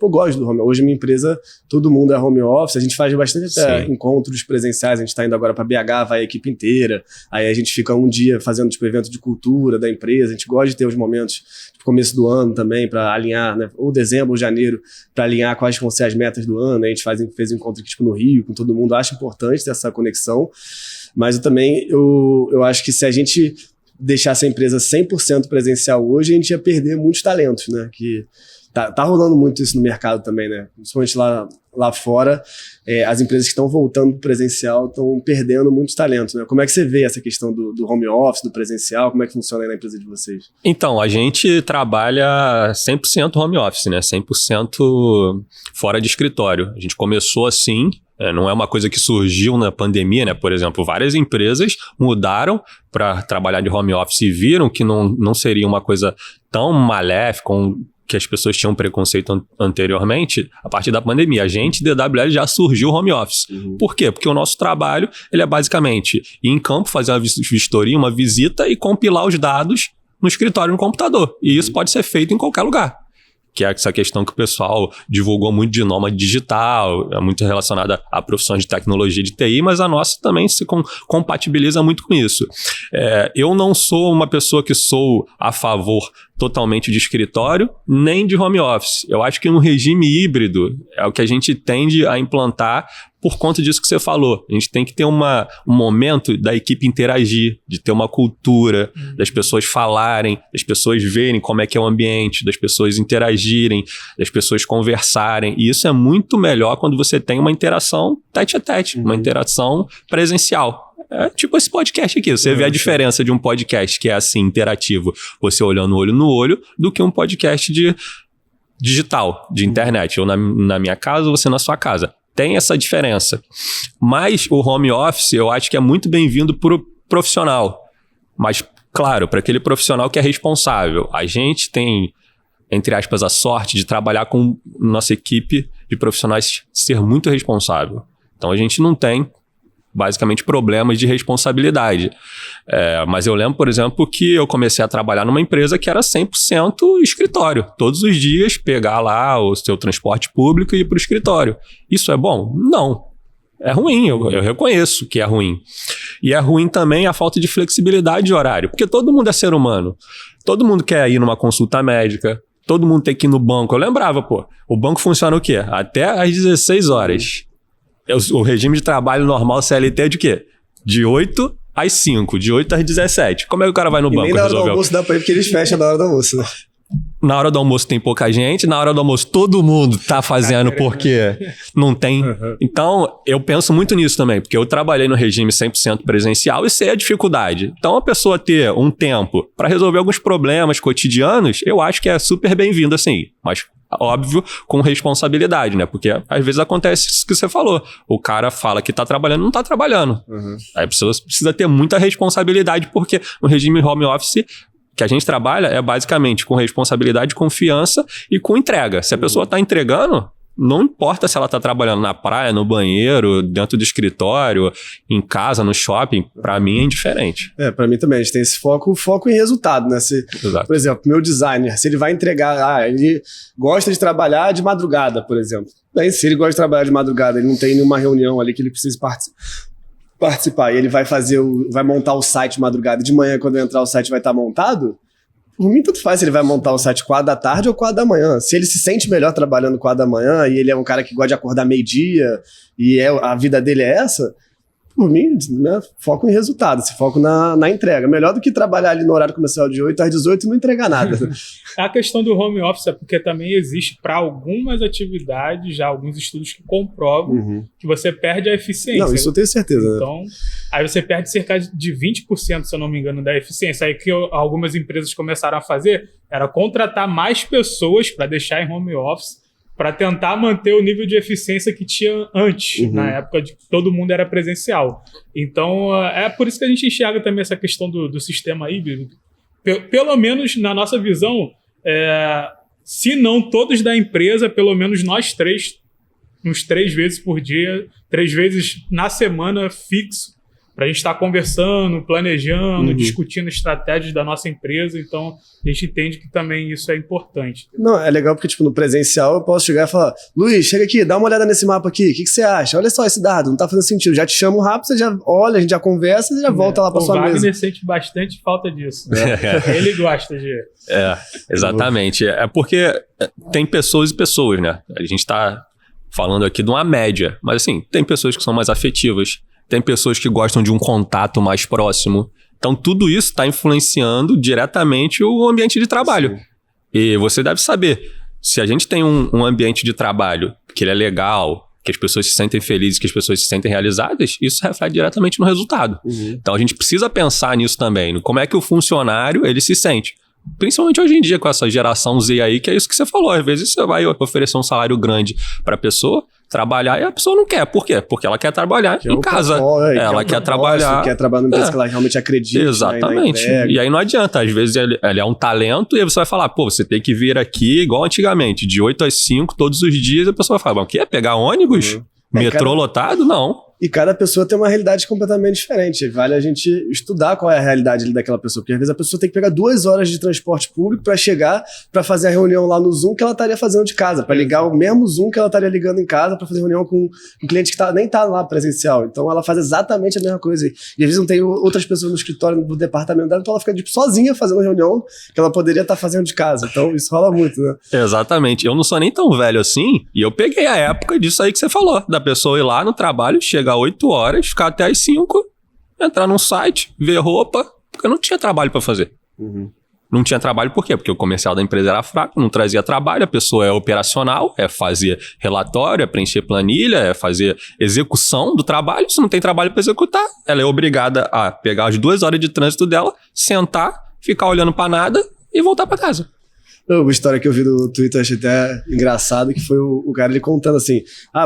gosto do home office. Hoje minha empresa, todo mundo é home office, a gente faz bastante até encontros presenciais, a gente tá indo agora para BH, vai a equipe inteira, aí a gente fica um dia fazendo tipo evento de cultura da empresa, a gente gosta de ter os momentos tipo, começo do ano também para alinhar, né, ou dezembro ou janeiro, para alinhar quais vão ser as metas do ano, né? A gente fez um encontro aqui tipo, no Rio com todo mundo, acho importante ter essa conexão, mas eu acho que se a gente deixasse a empresa 100% presencial hoje, a gente ia perder muitos talentos, né, que tá rolando muito isso no mercado também, né, principalmente lá fora, as empresas que estão voltando pro presencial estão perdendo muitos talentos, né? Como é que você vê essa questão do home office, do presencial? Como é que funciona aí na empresa de vocês? Então, a gente trabalha 100% home office, né? 100% fora de escritório. A gente começou assim, não é uma coisa que surgiu na pandemia, né? Por exemplo, várias empresas mudaram para trabalhar de home office e viram que não seria uma coisa tão maléfica, que as pessoas tinham preconceito anteriormente, a partir da pandemia. A gente, DWL, já surgiu home office. Por quê? Porque o nosso trabalho, ele é basicamente ir em campo, fazer uma vistoria, uma visita e compilar os dados no escritório, no computador. E isso pode ser feito em qualquer lugar. Que é essa questão que o pessoal divulgou muito de nômade digital, é muito relacionada a profissões de tecnologia de TI, mas a nossa também se compatibiliza muito com isso. Eu não sou uma pessoa que sou a favor totalmente de escritório, nem de home office. Eu acho que um regime híbrido é o que a gente tende a implantar por conta disso que você falou. A gente tem que ter um momento da equipe interagir, de ter uma cultura, das pessoas falarem, das pessoas verem como é que é o ambiente, das pessoas interagirem, das pessoas conversarem. E isso é muito melhor quando você tem uma interação tete-a-tete, uma interação presencial. É tipo esse podcast aqui. Você vê a diferença de um podcast que é assim, interativo, você olhando olho no olho, do que um podcast digital, de internet. Eu na minha casa, você na sua casa. Tem essa diferença. Mas o home office, eu acho que é muito bem-vindo para o profissional. Mas, claro, para aquele profissional que é responsável. A gente tem, entre aspas, a sorte de trabalhar com nossa equipe de profissionais ser muito responsável. Então, a gente não tem basicamente problemas de responsabilidade. Mas eu lembro, por exemplo, que eu comecei a trabalhar numa empresa que era 100% escritório. Todos os dias pegar lá o seu transporte público e ir para o escritório. Isso é bom? Não. É ruim, eu reconheço que é ruim. E é ruim também a falta de flexibilidade de horário, porque todo mundo é ser humano. Todo mundo quer ir numa consulta médica, todo mundo tem que ir no banco. Eu lembrava, o banco funciona o quê? Até às 16 horas. O regime de trabalho normal CLT é de quê? De 8 às 5, de 8 às 17. Como é que o cara vai no banco resolver? Nem na hora do almoço dá pra ir, porque eles fecham na hora do almoço, né? Na hora do almoço tem pouca gente, na hora do almoço todo mundo tá fazendo porque não tem. Então, eu penso muito nisso também, porque eu trabalhei no regime 100% presencial e sei a dificuldade. Então, a pessoa ter um tempo para resolver alguns problemas cotidianos, eu acho que é super bem-vindo assim. Mas, óbvio, com responsabilidade, né? Porque às vezes acontece isso que você falou. O cara fala que tá trabalhando, não tá trabalhando. Aí a pessoa precisa ter muita responsabilidade, porque no regime home office que a gente trabalha é basicamente com responsabilidade, confiança e com entrega. Se a pessoa está entregando, não importa se ela está trabalhando na praia, no banheiro, dentro do escritório, em casa, no shopping, para mim é indiferente. Para mim também, a gente tem esse foco em resultado, né? Por exemplo, meu designer, se ele vai entregar, ele gosta de trabalhar de madrugada, por exemplo. Bem, se ele gosta de trabalhar de madrugada, ele não tem nenhuma reunião ali que ele precise participar, e ele vai montar o site de madrugada, de manhã, quando eu entrar, o site vai estar montado. Por mim, tanto faz se ele vai montar o site 4 da tarde ou 4 da manhã. Se ele se sente melhor trabalhando 4 da manhã e ele é um cara que gosta de acordar meio-dia e a vida dele é essa, por mim, né, foco em resultado, foco na entrega. Melhor do que trabalhar ali no horário comercial de 8 às 18 e não entregar nada. A questão do home office é porque também existe para algumas atividades já alguns estudos que comprovam que você perde a eficiência. Não, isso eu tenho certeza. Então, aí você perde cerca de 20%, se eu não me engano, da eficiência. Aí que algumas empresas começaram a fazer era contratar mais pessoas para deixar em home office para tentar manter o nível de eficiência que tinha antes, na época de que todo mundo era presencial. Então, é por isso que a gente enxerga também essa questão do sistema híbrido. Pelo menos na nossa visão, se não todos da empresa, pelo menos nós três, uns 3 vezes por dia, 3 vezes na semana fixo, para a gente estar conversando, planejando, discutindo estratégias da nossa empresa. Então, a gente entende que também isso é importante. Não, é legal porque, tipo, no presencial eu posso chegar e falar: Luiz, chega aqui, dá uma olhada nesse mapa aqui, o que você acha? Olha só esse dado, não tá fazendo sentido. Já te chamo rápido, você já olha, a gente já conversa e já volta lá pra sua mesa. O Wagner sente bastante falta disso. Ele gosta de... Exatamente. É porque tem pessoas e pessoas, né? A gente tá falando aqui de uma média, mas assim, tem pessoas que são mais afetivas, tem pessoas que gostam de um contato mais próximo. Então, tudo isso está influenciando diretamente o ambiente de trabalho. Sim. E você deve saber, se a gente tem um ambiente de trabalho que ele é legal, que as pessoas se sentem felizes, que as pessoas se sentem realizadas, isso reflete diretamente no resultado. Então, a gente precisa pensar nisso também, no como é que o funcionário ele se sente. Principalmente hoje em dia, com essa geração Z aí, que é isso que você falou. Às vezes você vai oferecer um salário grande para a pessoa trabalhar e a pessoa não quer. Por quê? Porque ela quer trabalhar em casa. Ela quer trabalhar... Quer trabalhar numa empresa que ela realmente acredita. Exatamente. E aí não adianta. Às vezes ele é um talento e aí você vai falar, pô, você tem que vir aqui igual antigamente, de 8 às 5 todos os dias. E a pessoa vai falar, o quê? Pegar ônibus? Metrô lotado? Não. E cada pessoa tem uma realidade completamente diferente. Vale a gente estudar qual é a realidade daquela pessoa. Porque às vezes a pessoa tem que pegar 2 horas de transporte público para chegar, para fazer a reunião lá no Zoom que ela estaria fazendo de casa. Para ligar o mesmo Zoom que ela estaria ligando em casa para fazer reunião com um cliente que nem tá lá presencial. Então ela faz exatamente a mesma coisa. E às vezes não tem outras pessoas no escritório, no departamento dela, então ela fica tipo, sozinha fazendo reunião que ela poderia estar fazendo de casa. Então isso rola muito, né? Exatamente. Eu não sou nem tão velho assim e eu peguei a época disso aí que você falou. Da pessoa ir lá no trabalho, chegar 8 horas, ficar até as 5, entrar num site, ver roupa, porque eu não tinha trabalho para fazer. Não tinha trabalho por quê? Porque o comercial da empresa era fraco, não trazia trabalho, a pessoa é operacional, é fazer relatório, é preencher planilha, é fazer execução do trabalho. Se não tem trabalho para executar, ela é obrigada a pegar as 2 horas de trânsito dela, sentar, ficar olhando para nada e voltar para casa. Uma história que eu vi no Twitter, achei até engraçado, que foi o cara ele contando assim,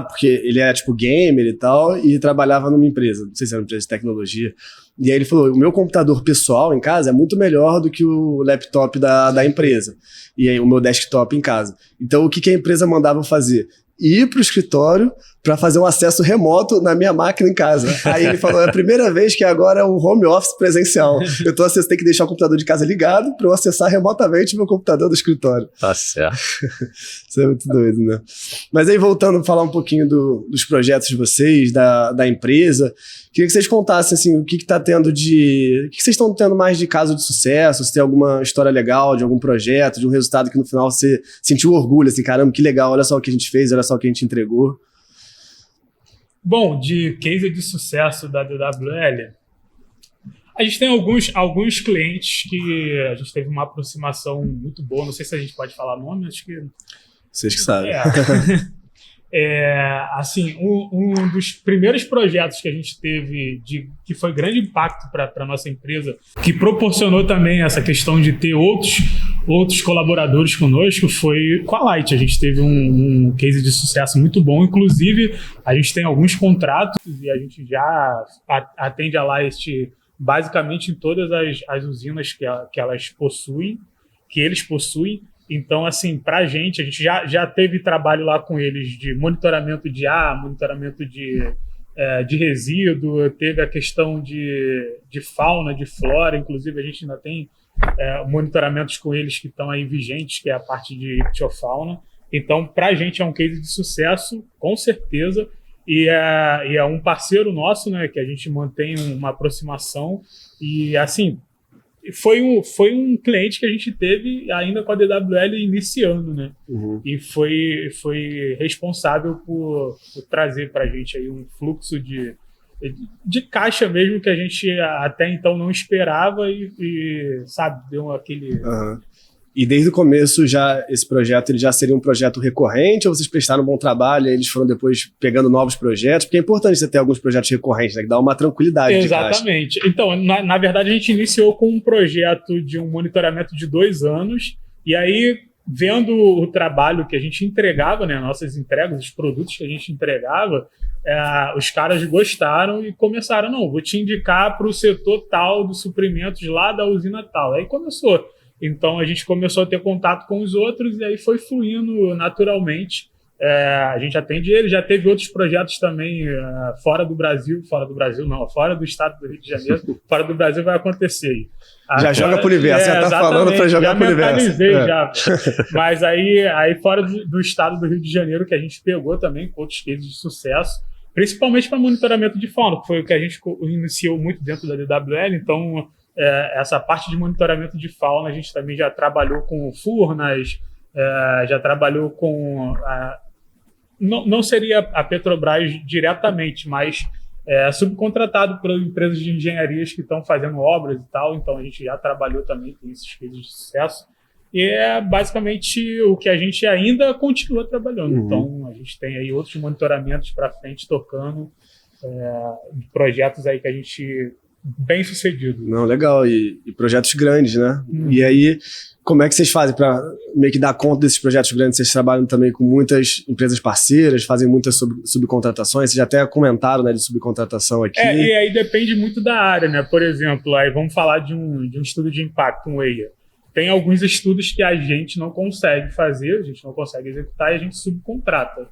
porque ele era tipo gamer e tal, e trabalhava numa empresa, não sei se era uma empresa de tecnologia, e aí ele falou, o meu computador pessoal em casa é muito melhor do que o laptop da empresa, e aí o meu desktop em casa. Então o que a empresa mandava fazer? Ir pro escritório para fazer um acesso remoto na minha máquina em casa. Aí ele falou, é a primeira vez que agora é um home office presencial. Eu tô acessando, tem que deixar o computador de casa ligado para eu acessar remotamente o meu computador do escritório. Tá certo. Isso é muito doido, né? Mas aí voltando a falar um pouquinho dos projetos de vocês, da empresa, queria que vocês contassem assim, o que tá tendo de... O que vocês estão tendo mais de caso de sucesso? Se tem alguma história legal de algum projeto, de um resultado que no final você sentiu orgulho, assim, caramba, que legal, olha só o que a gente fez, olha só o que a gente entregou. Bom, de case de sucesso da DWL, a gente tem alguns clientes que a gente teve uma aproximação muito boa, não sei se a gente pode falar nome, acho que... Vocês que sabem. Assim, um dos primeiros projetos que a gente teve, que foi grande impacto para a nossa empresa, que proporcionou também essa questão de ter outros colaboradores conosco, foi com a Light. A gente teve um case de sucesso muito bom, inclusive a gente tem alguns contratos e a gente já atende a Light basicamente em todas as usinas que eles possuem. Então, assim, para a gente já teve trabalho lá com eles de monitoramento de ar, monitoramento de resíduo, teve a questão de fauna, de flora, inclusive a gente ainda tem monitoramentos com eles que estão aí vigentes, que é a parte de ictiofauna. Então, para a gente é um case de sucesso, com certeza, e é um parceiro nosso, né, que a gente mantém uma aproximação, e assim, foi um cliente que a gente teve ainda com a DWL iniciando, né? E foi responsável por trazer para a gente aí um fluxo de caixa mesmo que a gente até então não esperava e sabe, deu aquele... E desde o começo, já esse projeto ele já seria um projeto recorrente, ou vocês prestaram um bom trabalho e eles foram depois pegando novos projetos? Porque é importante você ter alguns projetos recorrentes, né, que dá uma tranquilidade. Exatamente. Então, na verdade, a gente iniciou com um projeto de um monitoramento de 2 anos, e aí, vendo o trabalho que a gente entregava, né, nossas entregas, os produtos que a gente entregava, os caras gostaram e começaram, não, vou te indicar para o setor tal dos suprimentos lá da usina tal. Aí começou. Então, a gente começou a ter contato com os outros e aí foi fluindo naturalmente. A gente atende ele, já teve outros projetos também fora do Brasil não, fora do estado do Rio de Janeiro, fora do Brasil vai acontecer. Já joga pro universo, já tá falando para jogar pro universo. Já. Mas aí fora do estado do Rio de Janeiro, que a gente pegou também com outros cases de sucesso, principalmente para monitoramento de fauna, que foi o que a gente iniciou muito dentro da DWL, então... essa parte de monitoramento de fauna, a gente também já trabalhou com Furnas, já trabalhou com... não seria a Petrobras diretamente, mas subcontratado por empresas de engenharias que estão fazendo obras e tal, então a gente já trabalhou também com esses cases de sucesso. E é basicamente o que a gente ainda continua trabalhando. Então, a gente tem aí outros monitoramentos para frente tocando, projetos aí que a gente... bem sucedido. Não, legal. E projetos grandes, né? E aí, como é que vocês fazem para meio que dar conta desses projetos grandes? Vocês trabalham também com muitas empresas parceiras, fazem muitas subcontratações, vocês já até comentaram, né, de subcontratação aqui. E aí depende muito da área, né? Por exemplo, aí vamos falar de um estudo de impacto, um EIA. Tem alguns estudos que a gente não consegue fazer, a gente não consegue executar e a gente subcontrata.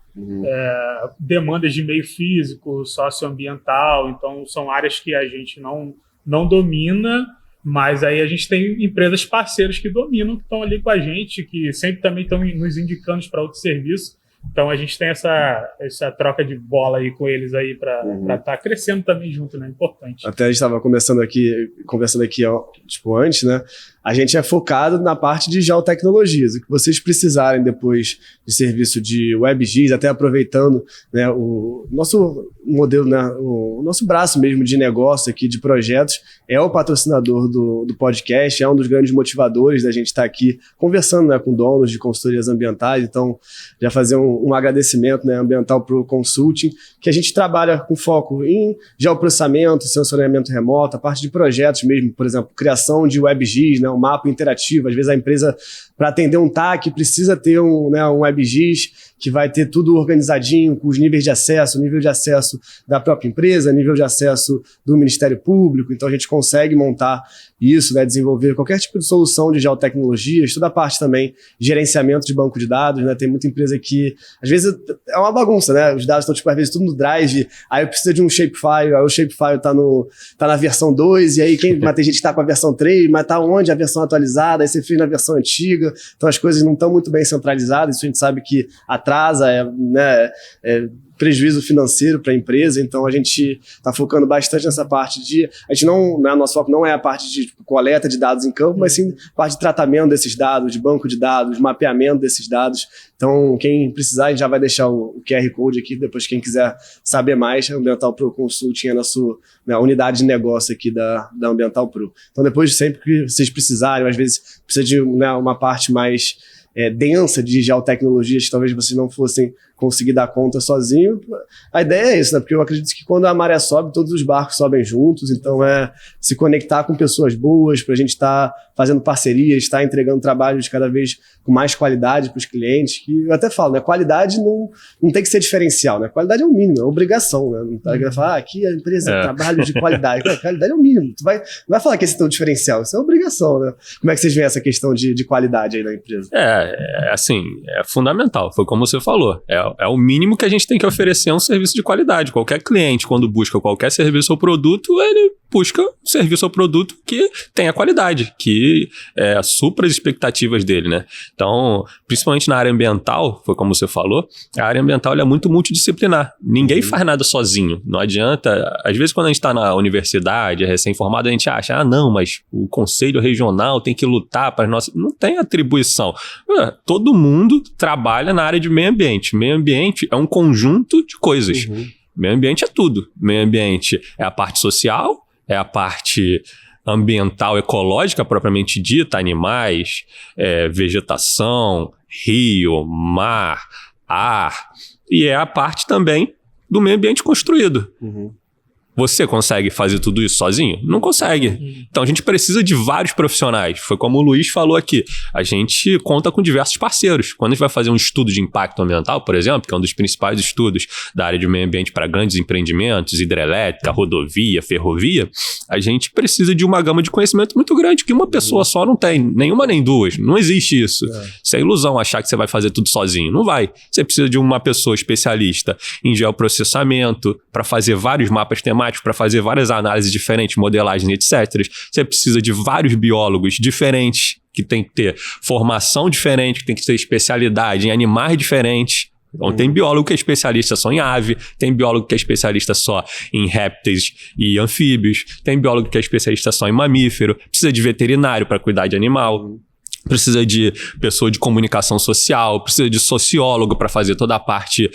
Demandas de meio físico, socioambiental, então são áreas que a gente não domina, mas aí a gente tem empresas parceiras que dominam, que estão ali com a gente, que sempre também estão nos indicando para outros serviços. Então a gente tem essa troca de bola aí com eles aí para estar crescendo também junto, né? Importante. Até a gente estava conversando aqui, ó, tipo, antes, né? A gente é focado na parte de geotecnologias. O que vocês precisarem depois de serviço de WebGIS, até aproveitando, né, o nosso modelo, né, o nosso braço mesmo de negócio aqui, de projetos, é o patrocinador do podcast, é um dos grandes motivadores da gente estar aqui conversando, né, com donos de consultorias ambientais. Então, já fazer um agradecimento, né, Ambiental Pro Consulting, que a gente trabalha com foco em geoprocessamento, sensoriamento remoto, a parte de projetos mesmo, por exemplo, criação de WebGIS, né, um mapa interativo. Às vezes a empresa, para atender um TAC, precisa ter um WebGIS que vai ter tudo organizadinho, com os níveis de acesso, nível de acesso da própria empresa, nível de acesso do Ministério Público. Então a gente consegue montar isso, né, desenvolver qualquer tipo de solução de geotecnologias, toda a parte também de gerenciamento de banco de dados, né? Tem muita empresa que, às vezes, é uma bagunça, né? Os dados estão, tipo, às vezes, tudo no Drive, aí eu preciso de um shapefile, aí o shapefile tá na versão 2, e aí mas tem gente que tá com a versão 3, mas tá onde a versão atualizada, aí você fez na versão antiga, então as coisas não estão muito bem centralizadas, isso a gente sabe que atrasa, né, prejuízo financeiro para a empresa, então a gente está focando bastante nessa parte de... A gente não, né, nosso foco não é a parte de coleta de dados em campo, mas sim a parte de tratamento desses dados, de banco de dados, mapeamento desses dados. Então, quem precisar, a gente já vai deixar o QR Code aqui, depois quem quiser saber mais, a Ambiental Pro Consulting é a nossa, né, unidade de negócio aqui da Ambiental Pro. Então, depois, sempre que vocês precisarem, às vezes precisa de, né, uma parte mais densa de geotecnologias que talvez vocês não fossem conseguir dar conta sozinho. A ideia é isso, né? Porque eu acredito que quando a maré sobe, todos os barcos sobem juntos, então é se conectar com pessoas boas, para a gente estar fazendo parcerias, estar entregando trabalhos cada vez com mais qualidade para os clientes, que eu até falo, né? Qualidade não tem que ser diferencial, né? Qualidade é o mínimo, é obrigação, né? Não tá falar, aqui a empresa trabalho de qualidade. Qualidade é o mínimo. Tu não vai falar que esse é teu diferencial, isso é obrigação, né? Como é que vocês veem essa questão de qualidade aí na empresa? Assim, é fundamental, foi como você falou, é o mínimo que a gente tem que oferecer um serviço de qualidade. Qualquer cliente, quando busca qualquer serviço ou produto, ele busca um serviço ou produto que tenha qualidade, que supra as expectativas dele, né? Então, principalmente na área ambiental, foi como você falou, a área ambiental é muito multidisciplinar. Ninguém faz nada sozinho. Não adianta, às vezes quando a gente está na universidade, recém-formado, a gente acha, não, mas o conselho regional tem que lutar para as nossas... Não tem atribuição. Todo mundo trabalha na área de meio ambiente. Meio ambiente é um conjunto de coisas. Meio ambiente é tudo. Meio ambiente é a parte social, é a parte ambiental, ecológica propriamente dita, animais, vegetação, rio, mar, ar, e é a parte também do meio ambiente construído. Você consegue fazer tudo isso sozinho? Não consegue. Então a gente precisa de vários profissionais. Foi como o Luiz falou aqui. A gente conta com diversos parceiros. Quando a gente vai fazer um estudo de impacto ambiental, por exemplo, que é um dos principais estudos da área de meio ambiente para grandes empreendimentos, hidrelétrica, rodovia, ferrovia, a gente precisa de uma gama de conhecimento muito grande que uma pessoa só não tem. Nenhuma nem duas. Não existe isso. Isso é ilusão achar que você vai fazer tudo sozinho. Não vai. Você precisa de uma pessoa especialista em geoprocessamento para fazer vários mapas temáticos, para fazer várias análises diferentes, modelagens, etc. Você precisa de vários biólogos diferentes, que tem que ter formação diferente, que tem que ter especialidade em animais diferentes. Então, tem biólogo que é especialista só em ave, tem biólogo que é especialista só em répteis e anfíbios, tem biólogo que é especialista só em mamífero, precisa de veterinário para cuidar de animal. Precisa de pessoa de comunicação social, precisa de sociólogo para fazer toda a parte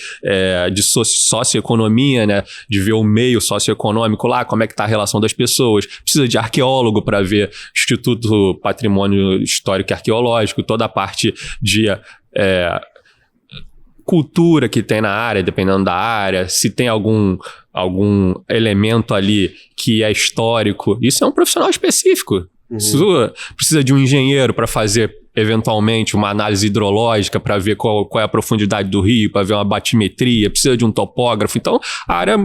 de socioeconomia, né? De ver o meio socioeconômico lá, como é que está a relação das pessoas. Precisa de arqueólogo para ver Instituto Patrimônio Histórico e Arqueológico, toda a parte de cultura que tem na área, dependendo da área, se tem algum elemento ali que é histórico. Isso é um profissional específico. Precisa de um engenheiro para fazer, eventualmente, uma análise hidrológica para ver qual é a profundidade do rio, para ver uma batimetria, precisa de um topógrafo. Então, a área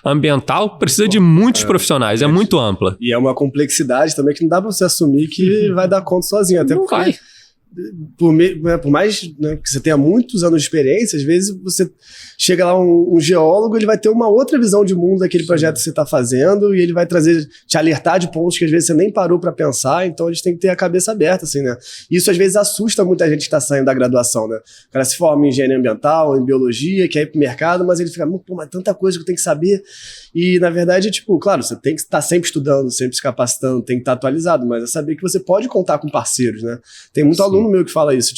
ambiental precisa de muitos profissionais, é muito ampla. E é uma complexidade também que não dá para você assumir que vai dar conta sozinho, até porque... Vai. Por mais, né, que você tenha muitos anos de experiência, às vezes você chega lá um geólogo, ele vai ter uma outra visão de mundo daquele projeto que você está fazendo e ele vai te alertar de pontos que às vezes você nem parou para pensar, então a gente tem que ter a cabeça aberta, assim, né? Isso às vezes assusta muita gente que está saindo da graduação, né? O cara se forma em engenharia ambiental, em biologia, quer ir pro mercado, mas ele fica, mas tanta coisa que eu tenho que saber. E, na verdade, claro, você tem que estar sempre estudando, sempre se capacitando, tem que estar atualizado, mas é saber que você pode contar com parceiros, né? Tem muito aluno meu que fala isso,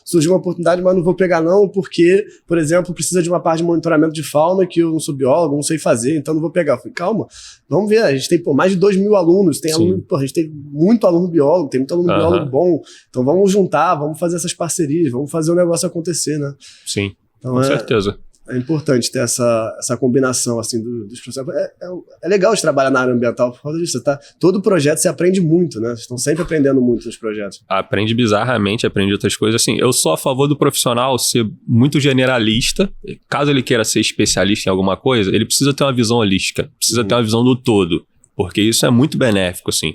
surgiu uma oportunidade, mas não vou pegar não, porque, por exemplo, precisa de uma parte de monitoramento de fauna que eu não sou biólogo, não sei fazer, então não vou pegar. Eu falei, calma, vamos ver, a gente tem mais de 2.000 alunos, a gente tem muito aluno biólogo, tem muito aluno biólogo bom, então vamos juntar, vamos fazer essas parcerias, vamos fazer o negócio acontecer, né? Sim, então, com certeza. É importante ter essa combinação assim, dos processos. É legal de trabalhar na área ambiental por causa disso. Todo projeto você aprende muito, né? Vocês estão sempre aprendendo muito nos projetos. Aprende bizarramente, aprende outras coisas. Assim, eu sou a favor do profissional ser muito generalista. Caso ele queira ser especialista em alguma coisa, ele precisa ter uma visão holística, precisa ter uma visão do todo. Porque isso é muito benéfico, assim.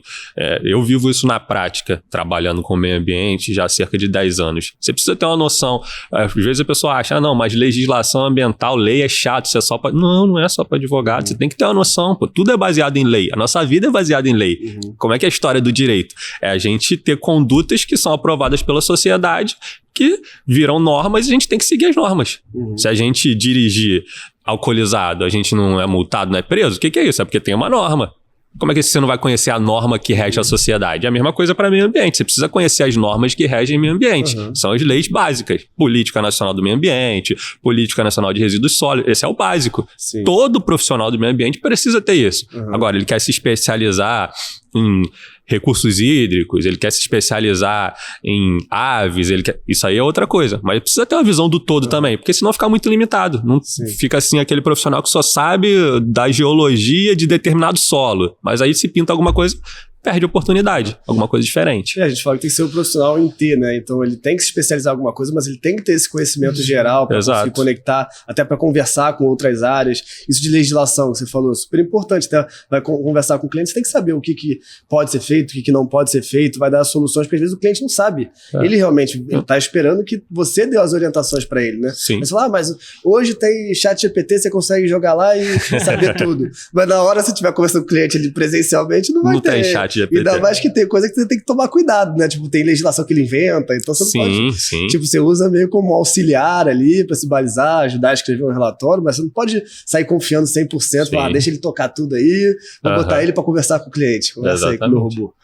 Eu vivo isso na prática, trabalhando com o meio ambiente já há cerca de 10 anos. Você precisa ter uma noção. Às vezes a pessoa acha, não, mas legislação ambiental, lei é chato, isso é só para... Não é só para advogado. Você tem que ter uma noção, pô. Tudo é baseado em lei. A nossa vida é baseada em lei. Como é que é a história do direito? É a gente ter condutas que são aprovadas pela sociedade, que viram normas e a gente tem que seguir as normas. Se a gente dirigir alcoolizado, a gente não é multado, não é preso, o que é isso? É porque tem uma norma. Como é que você não vai conhecer a norma que rege a sociedade? É a mesma coisa para o meio ambiente. Você precisa conhecer as normas que regem o meio ambiente. São as leis básicas. Política Nacional do Meio Ambiente, Política Nacional de Resíduos Sólidos. Esse é o básico. Sim. Todo profissional do meio ambiente precisa ter isso. Agora, ele quer se especializar em recursos hídricos, ele quer se especializar em aves, isso aí é outra coisa. Mas precisa ter uma visão do todo também, porque senão fica muito limitado. Não fica assim aquele profissional que só sabe da geologia de determinado solo. Mas aí se pinta alguma coisa, perde oportunidade, alguma coisa diferente. A gente fala que tem que ser um profissional em T, né? Então ele tem que se especializar em alguma coisa, mas ele tem que ter esse conhecimento geral para conseguir conectar, até para conversar com outras áreas. Isso de legislação que você falou, super importante. Até vai conversar com o cliente, você tem que saber o que pode ser feito, o que não pode ser feito, vai dar soluções, porque às vezes o cliente não sabe. Ele realmente está esperando que você dê as orientações para ele, né? Sim. Mas você fala, mas hoje tem chat GPT, você consegue jogar lá e saber tudo. Mas na hora, se tiver conversando com o cliente ali presencialmente, não vai ter. Tem chat GPT. Ainda mais que tem coisa que você tem que tomar cuidado, né? Tipo, tem legislação que ele inventa, então você não pode... Tipo, você usa meio como auxiliar ali pra se balizar, ajudar a escrever um relatório, mas você não pode sair confiando 100%, falar, deixa ele tocar tudo aí, vou botar ele pra conversar com o cliente. Conversa aí com o meu robô.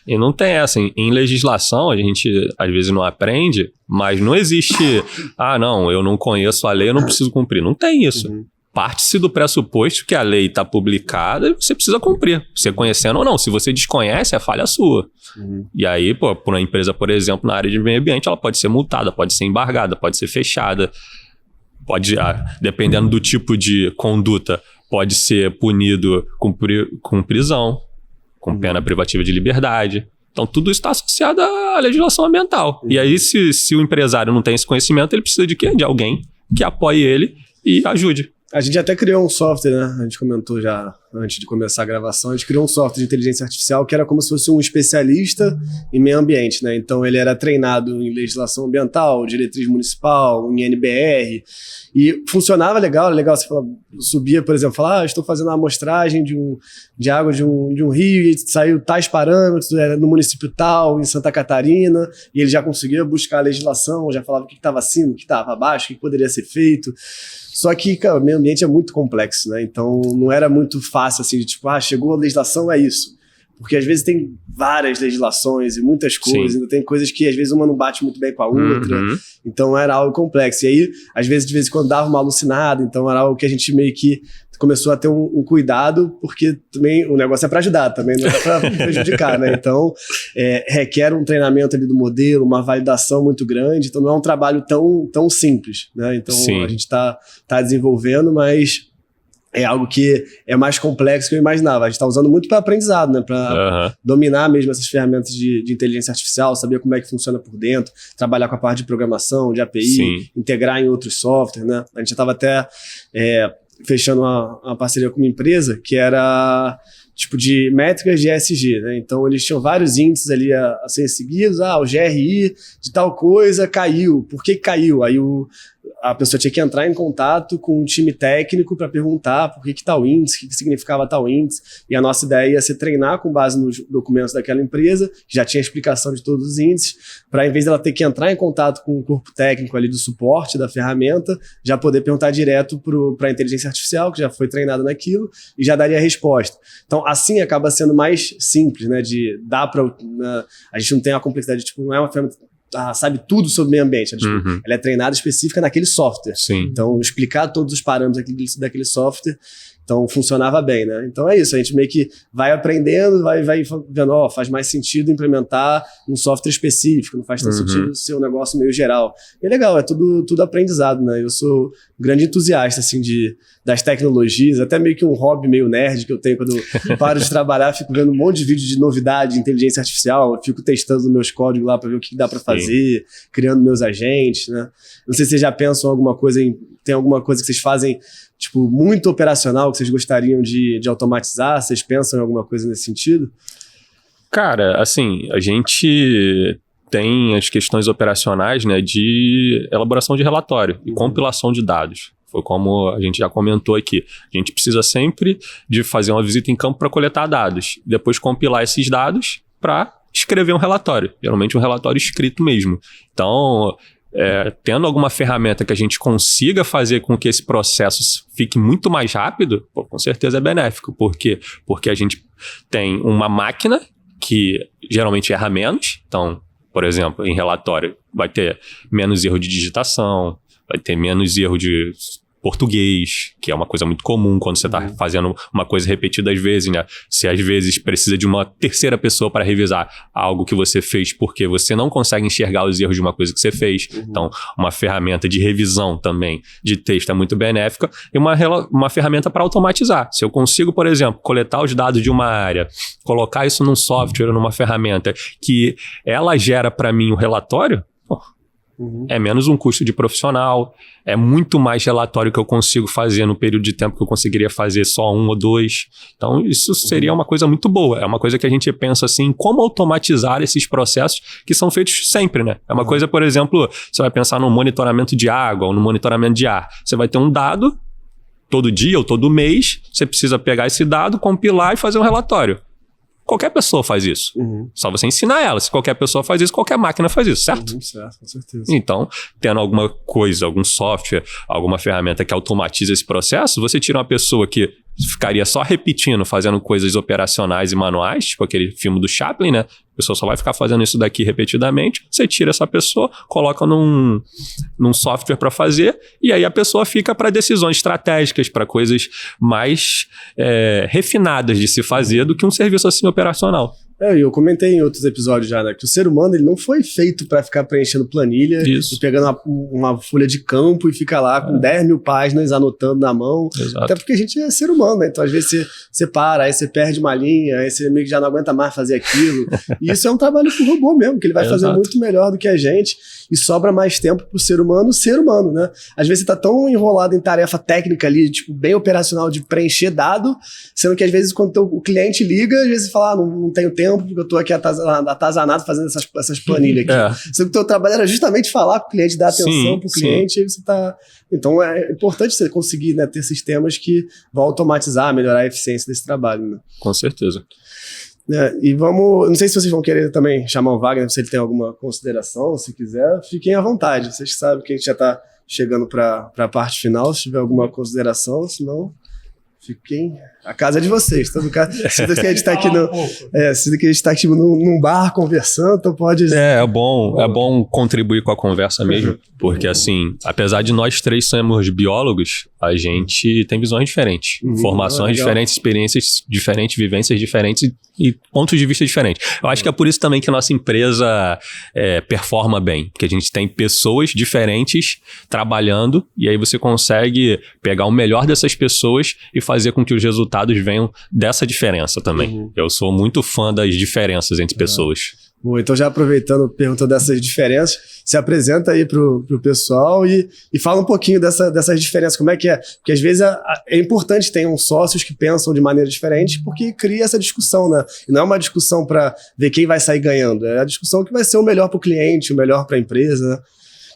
E não tem essa, em legislação a gente às vezes não aprende, mas não existe, não, eu não conheço a lei, eu não preciso cumprir. Não tem isso. Parte-se do pressuposto que a lei está publicada e você precisa cumprir. Você conhecendo ou não. Se você desconhece, é falha sua. E aí, por uma empresa, por exemplo, na área de meio ambiente, ela pode ser multada, pode ser embargada, pode ser fechada. Pode, dependendo do tipo de conduta, pode ser punido com prisão, com pena privativa de liberdade. Então, tudo isso está associado à legislação ambiental. E aí, se o empresário não tem esse conhecimento, ele precisa de quê? De alguém que apoie ele e ajude. A gente até criou um software, né? A gente comentou já antes de começar a gravação, a gente criou um software de inteligência artificial que era como se fosse um especialista em meio ambiente, né? Então ele era treinado em legislação ambiental, diretriz municipal, em NBR, e funcionava legal, você subia, por exemplo, estou fazendo uma amostragem de água de um rio e saiu tais parâmetros no município tal, em Santa Catarina, e ele já conseguia buscar a legislação, já falava o que estava acima, o que estava abaixo, o que poderia ser feito. Só que, cara, o meio ambiente é muito complexo, né? Então não era muito fácil assim, de tipo, chegou a legislação, é isso. Porque às vezes tem várias legislações e muitas coisas, ainda tem coisas que às vezes uma não bate muito bem com a outra, então era algo complexo. E aí, às vezes, de vez em quando dava uma alucinada, então era algo que a gente meio que começou a ter um cuidado, porque também o negócio é para ajudar, também não é para prejudicar, né? Então, requer um treinamento ali do modelo, uma validação muito grande, então não é um trabalho tão simples, né? Então, a gente tá desenvolvendo, mas é algo que é mais complexo que eu imaginava. A gente está usando muito para aprendizado, né? Para dominar mesmo essas ferramentas de inteligência artificial, saber como é que funciona por dentro, trabalhar com a parte de programação, de API, integrar em outros softwares, né? A gente já estava até fechando uma parceria com uma empresa que era tipo de métricas de ESG, né? Então eles tinham vários índices ali a serem seguidos. O GRI de tal coisa caiu. Por que caiu? Aí a pessoa tinha que entrar em contato com um time técnico para perguntar por que tal índice, o que significava tal índice. E a nossa ideia ia ser treinar com base nos documentos daquela empresa, que já tinha explicação de todos os índices, para em vez dela ter que entrar em contato com o corpo técnico ali do suporte da ferramenta, já poder perguntar direto para a inteligência artificial, que já foi treinada naquilo, e já daria a resposta. Então, assim acaba sendo mais simples, né? De dar para... a gente não tem a complexidade, tipo, não é uma ferramenta sabe tudo sobre o meio ambiente. Ela é treinada específica naquele software. Então, explicar todos os parâmetros daquele software, então funcionava bem, né? Então é isso, a gente meio que vai aprendendo, vai vendo, faz mais sentido implementar um software específico, não faz tanto sentido ser um negócio meio geral. E é legal, é tudo aprendizado, né? Eu sou um grande entusiasta, assim, das tecnologias, até meio que um hobby meio nerd que eu tenho quando eu paro de trabalhar, fico vendo um monte de vídeo de novidade, de inteligência artificial, eu fico testando meus códigos lá para ver o que dá para fazer, criando meus agentes, né? Não sei se vocês já pensam alguma coisa, tem alguma coisa que vocês fazem tipo, muito operacional que vocês gostariam de automatizar? Vocês pensam em alguma coisa nesse sentido? Cara, assim, a gente tem as questões operacionais, né, de elaboração de relatório e compilação de dados. Foi como a gente já comentou aqui. A gente precisa sempre de fazer uma visita em campo para coletar dados. Depois compilar esses dados para escrever um relatório. Geralmente um relatório escrito mesmo. Então... tendo alguma ferramenta que a gente consiga fazer com que esse processo fique muito mais rápido, com certeza é benéfico. Por quê? Porque a gente tem uma máquina que geralmente erra menos. Então, por exemplo, em relatório vai ter menos erro de digitação, vai ter menos erro de português, que é uma coisa muito comum quando você está fazendo uma coisa repetidas vezes, né? Se às vezes precisa de uma terceira pessoa para revisar algo que você fez porque você não consegue enxergar os erros de uma coisa que você fez. Então, uma ferramenta de revisão também de texto é muito benéfica e uma ferramenta para automatizar. Se eu consigo, por exemplo, coletar os dados de uma área, colocar isso num software, numa ferramenta que ela gera para mim o relatório, é menos um custo de profissional, é muito mais relatório que eu consigo fazer no período de tempo que eu conseguiria fazer só 1 ou 2. Então, isso seria uma coisa muito boa. É uma coisa que a gente pensa assim, como automatizar esses processos que são feitos sempre, né? É uma coisa, por exemplo, você vai pensar no monitoramento de água ou no monitoramento de ar. Você vai ter um dado, todo dia ou todo mês, você precisa pegar esse dado, compilar e fazer um relatório. Qualquer pessoa faz isso. Só você ensinar ela. Se qualquer pessoa faz isso, qualquer máquina faz isso, certo? Certo, com certeza. Então, tendo alguma coisa, algum software, alguma ferramenta que automatiza esse processo, você tira uma pessoa que ficaria só repetindo, fazendo coisas operacionais e manuais, tipo aquele filme do Chaplin, né? A pessoa só vai ficar fazendo isso daqui repetidamente, você tira essa pessoa, coloca num software para fazer, e aí a pessoa fica para decisões estratégicas, para coisas mais refinadas de se fazer do que um serviço assim operacional. Eu comentei em outros episódios já, né, que o ser humano ele não foi feito para ficar preenchendo planilha e pegando uma folha de campo e fica lá com 10 mil páginas anotando na mão. Exato. Até porque a gente é ser humano, né? Então às vezes você para, aí você perde uma linha, aí você meio que já não aguenta mais fazer aquilo. E isso é um trabalho pro robô mesmo, que ele vai fazer muito melhor do que a gente e sobra mais tempo pro ser humano ser humano, né? Às vezes você tá tão enrolado em tarefa técnica ali, tipo, bem operacional de preencher dado, sendo que às vezes quando o cliente liga, às vezes você fala, não tenho tempo, porque eu tô aqui atazanado fazendo essas planilhas aqui. Sendo que o teu trabalho era justamente falar com o cliente, dar atenção pro cliente, e você tá... Então é importante você conseguir, né, ter sistemas que vão automatizar, melhorar a eficiência desse trabalho, né? Com certeza. E vamos... Não sei se vocês vão querer também chamar o Wagner, se ele tem alguma consideração, se quiser, fiquem à vontade. Vocês sabem que a gente já tá chegando para a parte final, se tiver alguma consideração, senão... Fiquem... A casa é de vocês. Todo caso, se daqui a gente está aqui, num bar conversando, então pode... É bom contribuir com a conversa mesmo, porque assim, apesar de nós três sermos biólogos, a gente tem visões diferentes, formações diferentes, experiências diferentes, vivências diferentes e pontos de vista diferentes. Eu acho que é por isso também que a nossa empresa performa bem, porque a gente tem pessoas diferentes trabalhando e aí você consegue pegar o melhor dessas pessoas e fazer com que os resultados venham dessa diferença também. Eu sou muito fã das diferenças entre pessoas. Bom, então já aproveitando, perguntando dessas diferenças, se apresenta aí pro pessoal e fala um pouquinho dessas diferenças, como é que é? Porque às vezes é importante ter uns sócios que pensam de maneira diferente, porque cria essa discussão, né? E não é uma discussão para ver quem vai sair ganhando, é a discussão que vai ser o melhor pro cliente, o melhor para a empresa, né?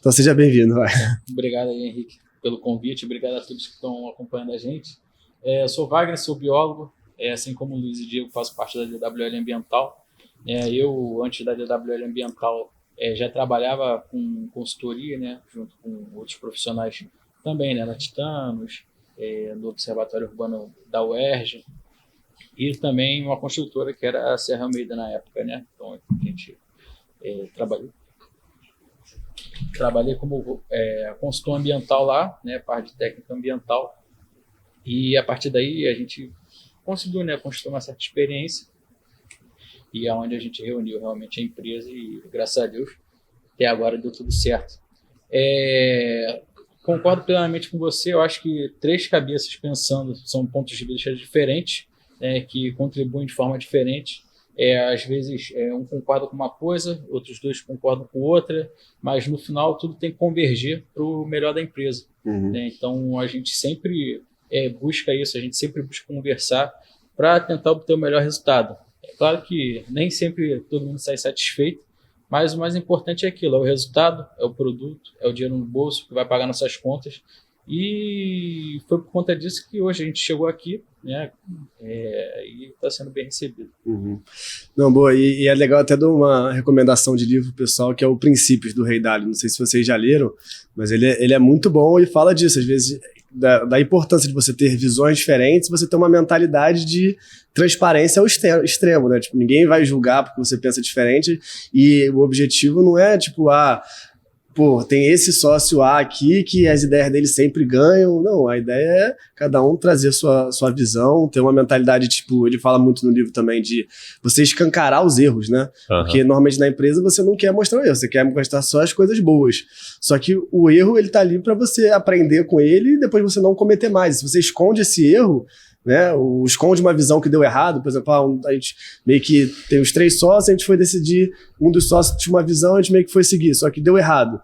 Então seja bem-vindo, vai. Obrigado aí, Henrique, pelo convite, obrigado a todos que estão acompanhando a gente. Eu sou Wagner, sou biólogo, assim como o Luiz e Diego, faço parte da DWL Ambiental. Eu, antes da DWL Ambiental, já trabalhava com consultoria, né, junto com outros profissionais também, né, na Titanos, no Observatório Urbano da UERJ, e também uma construtora que era a Serra Almeida na época, né, então a gente trabalhei como consultor ambiental lá, né, parte de técnica ambiental. E a partir daí a gente conseguiu, né, construir uma certa experiência e é onde a gente reuniu realmente a empresa e, graças a Deus, até agora deu tudo certo. Concordo plenamente com você, eu acho que três cabeças pensando são pontos de vista diferentes, que contribuem de forma diferente. Às vezes um concorda com uma coisa, outros dois concordam com outra, mas no final tudo tem que converger para o melhor da empresa. Então a gente sempre... busca isso, a gente sempre busca conversar para tentar obter o melhor resultado. É claro que nem sempre todo mundo sai satisfeito, mas o mais importante é aquilo, é o resultado, é o produto, é o dinheiro no bolso que vai pagar nossas contas. E foi por conta disso que hoje a gente chegou aqui, né, e está sendo bem recebido. Não, boa, e é legal até dar uma recomendação de livro pessoal, que é o Princípios do Rei Dalio. Não sei se vocês já leram, mas ele é muito bom e fala disso, às vezes da importância de você ter visões diferentes, você ter uma mentalidade de transparência ao extremo, né? Tipo, ninguém vai julgar porque você pensa diferente e o objetivo não é tipo, pô, tem esse sócio A aqui que as ideias dele sempre ganham. Não, a ideia é cada um trazer sua visão, ter uma mentalidade, tipo, ele fala muito no livro também de você escancarar os erros, né? Porque normalmente na empresa você não quer mostrar o erro, você quer mostrar só as coisas boas. Só que o erro, ele tá ali para você aprender com ele e depois você não cometer mais. Se você esconde esse erro, né, esconde uma visão que deu errado, por exemplo, a gente meio que tem os 3 sócios, a gente foi decidir, um dos sócios tinha uma visão, a gente meio que foi seguir, só que deu errado.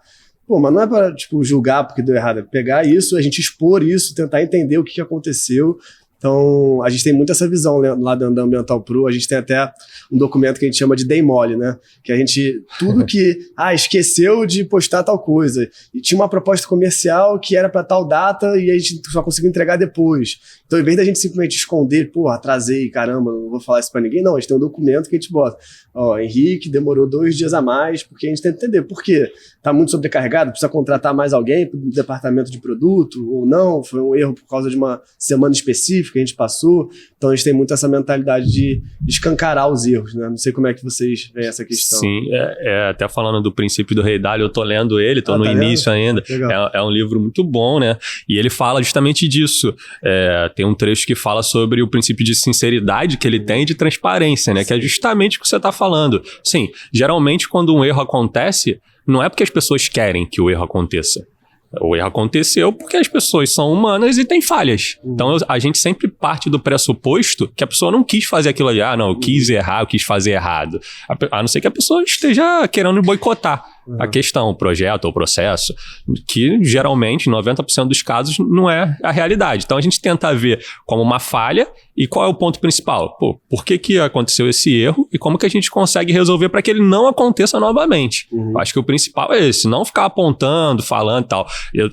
Pô, mas não é para tipo, julgar porque deu errado, é pegar isso, a gente expor isso, tentar entender o que aconteceu. Então, a gente tem muito essa visão lá dentro da Ambiental Pro, a gente tem até um documento que a gente chama de Day Mole, né? Que a gente, tudo que, esqueceu de postar tal coisa, e tinha uma proposta comercial que era para tal data e a gente só conseguiu entregar depois. Então, em vez da gente simplesmente esconder, pô, atrasei, caramba, não vou falar isso para ninguém, não, a gente tem um documento que a gente bota. Ó, Henrique demorou 2 dias a mais, porque a gente tem que entender por quê. Tá muito sobrecarregado, precisa contratar mais alguém para o departamento de produto, ou não, foi um erro por causa de uma semana específica que a gente passou. Então a gente tem muito essa mentalidade de escancarar os erros, né? Não sei como é que vocês veem essa questão. Sim, até falando do princípio do Rei Dalio, eu tô lendo ele, tô no início ainda. É um livro muito bom, né? E ele fala justamente disso. Tem um trecho que fala sobre o princípio de sinceridade que ele tem e de transparência, né? Sim. Que é justamente o que você tá falando. Sim, geralmente quando um erro acontece, não é porque as pessoas querem que o erro aconteça. O erro aconteceu porque as pessoas são humanas e têm falhas. Então a gente sempre parte do pressuposto que a pessoa não quis fazer aquilo ali. Não, eu quis errar, eu quis fazer errado. A não ser que a pessoa esteja querendo boicotar a questão, o projeto ou o processo, que geralmente, em 90% dos casos, não é a realidade. Então a gente tenta ver como uma falha e qual é o ponto principal. Pô, por que aconteceu esse erro e como que a gente consegue resolver para que ele não aconteça novamente. Eu acho que o principal é esse, não ficar apontando, falando e tal.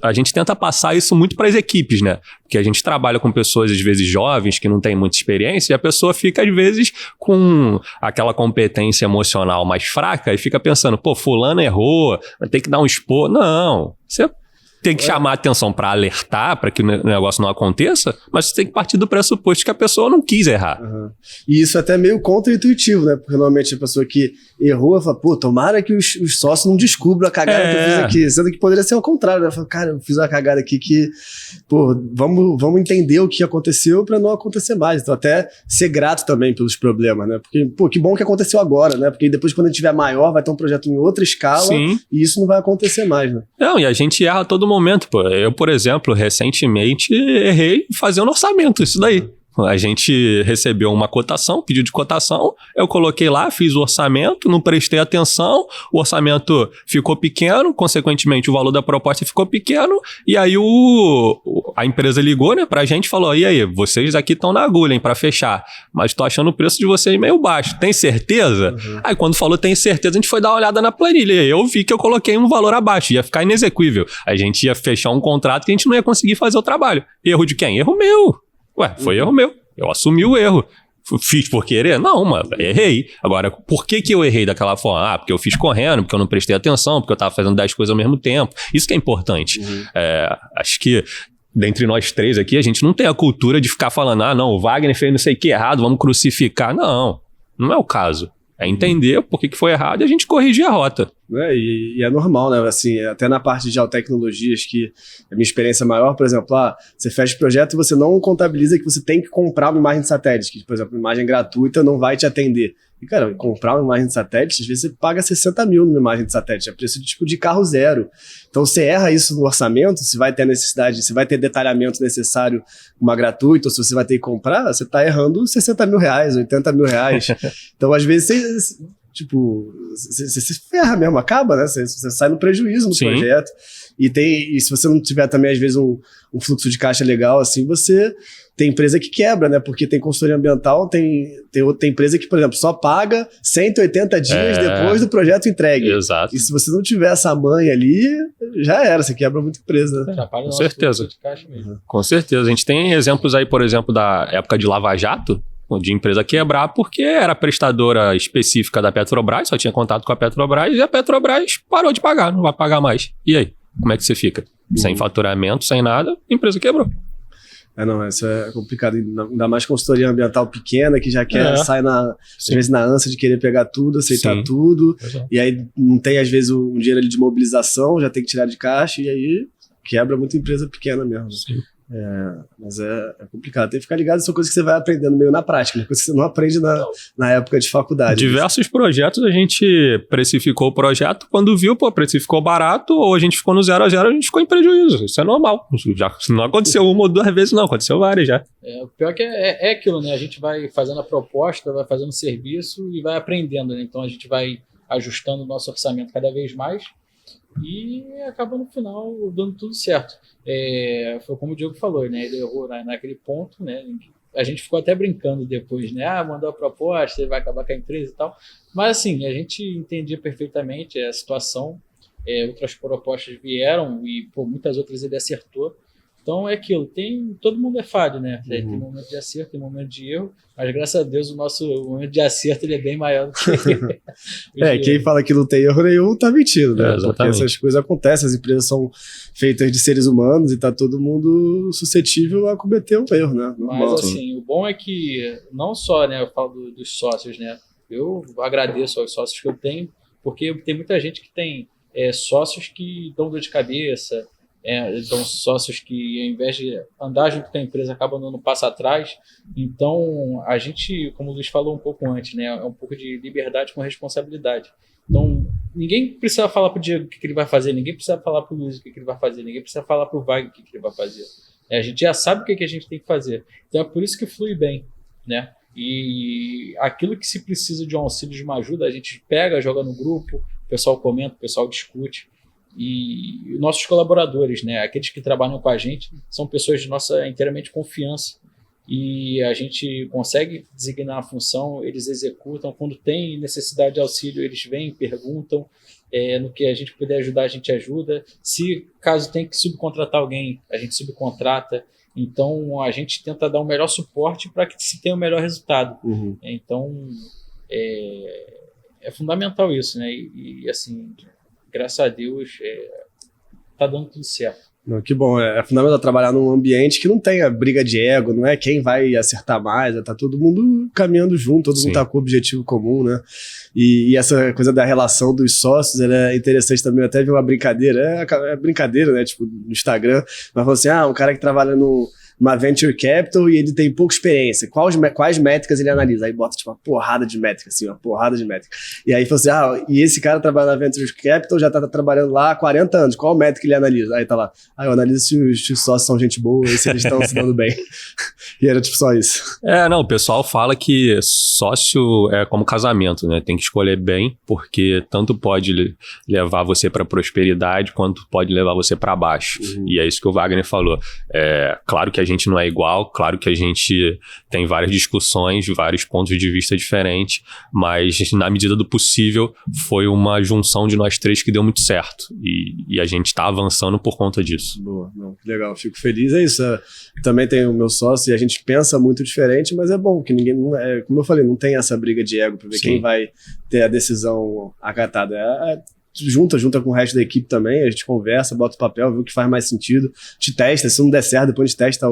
A gente tenta passar isso muito para as equipes, né? Porque a gente trabalha com pessoas, às vezes, jovens, que não têm muita experiência, e a pessoa fica, às vezes, com aquela competência emocional mais fraca e fica pensando, pô, fulano errou, vai ter que dar um expor. Não, você tem que chamar a atenção para alertar, para que o negócio não aconteça, mas você tem que partir do pressuposto que a pessoa não quis errar. E isso é até meio contra-intuitivo, né? Porque normalmente a pessoa que errou fala, pô, tomara que os sócios não descubram a cagada que eu fiz aqui. Sendo que poderia ser o contrário, né? Fala, cara, eu fiz uma cagada aqui que, pô, vamos entender o que aconteceu para não acontecer mais. Então até ser grato também pelos problemas, né? Porque, pô, que bom que aconteceu agora, né? Porque depois quando a gente tiver maior, vai ter um projeto em outra escala. Sim. E isso não vai acontecer mais, né? Não, e a gente erra a todo momento, pô. Eu, por exemplo, recentemente errei fazendo orçamento, isso daí. A gente recebeu uma cotação, pedido de cotação, eu coloquei lá, fiz o orçamento, não prestei atenção, o orçamento ficou pequeno, consequentemente o valor da proposta ficou pequeno, e aí a empresa ligou, né, pra gente e falou, e aí, vocês aqui estão na agulha, hein, pra fechar, mas tô achando o preço de vocês meio baixo, tem certeza? Aí quando falou tem certeza, a gente foi dar uma olhada na planilha, e eu vi que eu coloquei um valor abaixo, ia ficar inexequível, a gente ia fechar um contrato que a gente não ia conseguir fazer o trabalho. Erro de quem? Erro meu. Foi erro meu. Eu assumi o erro. Fiz por querer? Não, mas errei. Agora, por que eu errei daquela forma? Porque eu fiz correndo, porque eu não prestei atenção, porque eu estava fazendo 10 coisas ao mesmo tempo. Isso que é importante. Acho que dentre nós três aqui, a gente não tem a cultura de ficar falando, não, o Wagner fez não sei o que errado, vamos crucificar. Não é o caso. É entender por que foi errado e a gente corrigir a rota. E é normal, né? Assim, até na parte de geotecnologias, que a minha experiência maior, por exemplo, você fecha o projeto e você não contabiliza que você tem que comprar uma imagem de satélite, que, por exemplo, uma imagem gratuita não vai te atender. E, cara, comprar uma imagem de satélite, às vezes você paga 60 mil numa imagem de satélite, é preço de carro zero. Então você erra isso no orçamento, se vai ter necessidade, se vai ter detalhamento necessário uma gratuita, ou se você vai ter que comprar, você está errando 60 mil reais, 80 mil reais. Então, às vezes, você se ferra mesmo, acaba, né? Você sai no prejuízo no projeto. E se você não tiver também, às vezes, um fluxo de caixa legal, assim, você tem empresa que quebra, né? Porque tem consultoria ambiental, tem empresa que, por exemplo, só paga 180 dias depois do projeto entregue. Exato. E se você não tiver essa manha ali, já era, você quebra muita empresa, né? Já paga com certeza. De caixa mesmo. Com certeza. A gente tem exemplos aí, por exemplo, da época de Lava Jato, de empresa quebrar porque era prestadora específica da Petrobras, só tinha contato com a Petrobras, e a Petrobras parou de pagar, não vai pagar mais. E aí? Como é que você fica? Sem faturamento, sem nada, a empresa quebrou. Não, isso é complicado, ainda mais consultoria ambiental pequena, que já quer, sai às vezes na ânsia de querer pegar tudo, aceitar tudo, e aí não tem às vezes um dinheiro ali de mobilização, já tem que tirar de caixa, e aí quebra muita empresa pequena mesmo. Sim. Mas é complicado, tem que ficar ligado, são coisas que você vai aprendendo meio na prática, né? Coisas que você não aprende na época de faculdade. Diversos projetos a gente precificou o projeto, quando viu, precificou barato, ou a gente ficou no 0 a 0, a gente ficou em prejuízo, isso é normal, já não aconteceu uma ou duas vezes não, aconteceu várias já. O pior que é aquilo, né, a gente vai fazendo a proposta, vai fazendo o serviço e vai aprendendo, né? Então a gente vai ajustando o nosso orçamento cada vez mais e acaba no final dando tudo certo. Foi como o Diogo falou, né? Ele errou naquele ponto, né? A gente ficou até brincando depois, né? Mandou a proposta, ele vai acabar com a empresa e tal. Mas assim, a gente entendia perfeitamente a situação. Outras propostas vieram e muitas outras ele acertou. Então é aquilo, todo mundo é falho, né? Tem momento de acerto, tem momento de erro, mas graças a Deus o nosso momento de acerto ele é bem maior do que quem fala que não tem erro nenhum tá mentindo, né? Exatamente. Porque essas coisas acontecem, as empresas são feitas de seres humanos e tá todo mundo suscetível a cometer um erro, né? Mas assim, o bom é que não só, né, eu falo dos sócios, né? Eu agradeço aos sócios que eu tenho, porque tem muita gente que tem sócios que dão dor de cabeça, então sócios que ao invés de andar junto com a empresa acabam dando um passo atrás. Então a gente, como o Luiz falou um pouco antes, né, é um pouco de liberdade com responsabilidade. Então ninguém precisa falar para o Diego o que ele vai fazer, ninguém precisa falar para o Luiz o que ele vai fazer, ninguém precisa falar para o Wagner o que ele vai fazer. A gente já sabe o que a gente tem que fazer, então é por isso que flui bem, né? E aquilo que se precisa de um auxílio, de uma ajuda, a gente pega, joga no grupo, o pessoal comenta, o pessoal discute. E nossos colaboradores, né, aqueles que trabalham com a gente, são pessoas de nossa inteiramente confiança e a gente consegue designar a função, eles executam, quando tem necessidade de auxílio eles vêm, perguntam, no que a gente puder ajudar a gente ajuda, se caso tem que subcontratar alguém, a gente subcontrata, então a gente tenta dar o melhor suporte para que se tenha o melhor resultado. Então é fundamental isso, né, e assim, graças a Deus, tá dando tudo certo. Não, que bom, é fundamental trabalhar num ambiente que não tenha briga de ego, não é quem vai acertar mais, tá todo mundo caminhando junto, todo mundo tá com o objetivo comum, né? E essa coisa da relação dos sócios, ela é interessante também, eu até vi uma brincadeira, brincadeira, né, tipo, no Instagram, mas falou assim, um cara que trabalha numa venture capital e ele tem pouca experiência. Quais métricas ele analisa? Aí bota tipo uma porrada de métricas, assim, uma porrada de métricas. E aí falou assim, e esse cara trabalha na venture capital, já tá trabalhando lá há 40 anos. Qual métrica ele analisa? Aí tá lá, eu analiso se os sócios são gente boa e se eles estão se dando bem. E era tipo só isso. Não, o pessoal fala que sócio é como casamento, né? Tem que escolher bem, porque tanto pode levar você para prosperidade, quanto pode levar você para baixo. E é isso que o Wagner falou. Claro que a gente não é igual, claro que a gente tem várias discussões, vários pontos de vista diferentes, mas na medida do possível foi uma junção de nós três que deu muito certo e a gente está avançando por conta disso. Boa, que legal, fico feliz, é isso. Também tenho o meu sócio e a gente pensa muito diferente, mas é bom que ninguém, como eu falei, não tem essa briga de ego para ver quem vai ter a decisão acatada. Junta com o resto da equipe também, a gente conversa, bota o papel, vê o que faz mais sentido, te testa, se não der certo, depois a gente testa a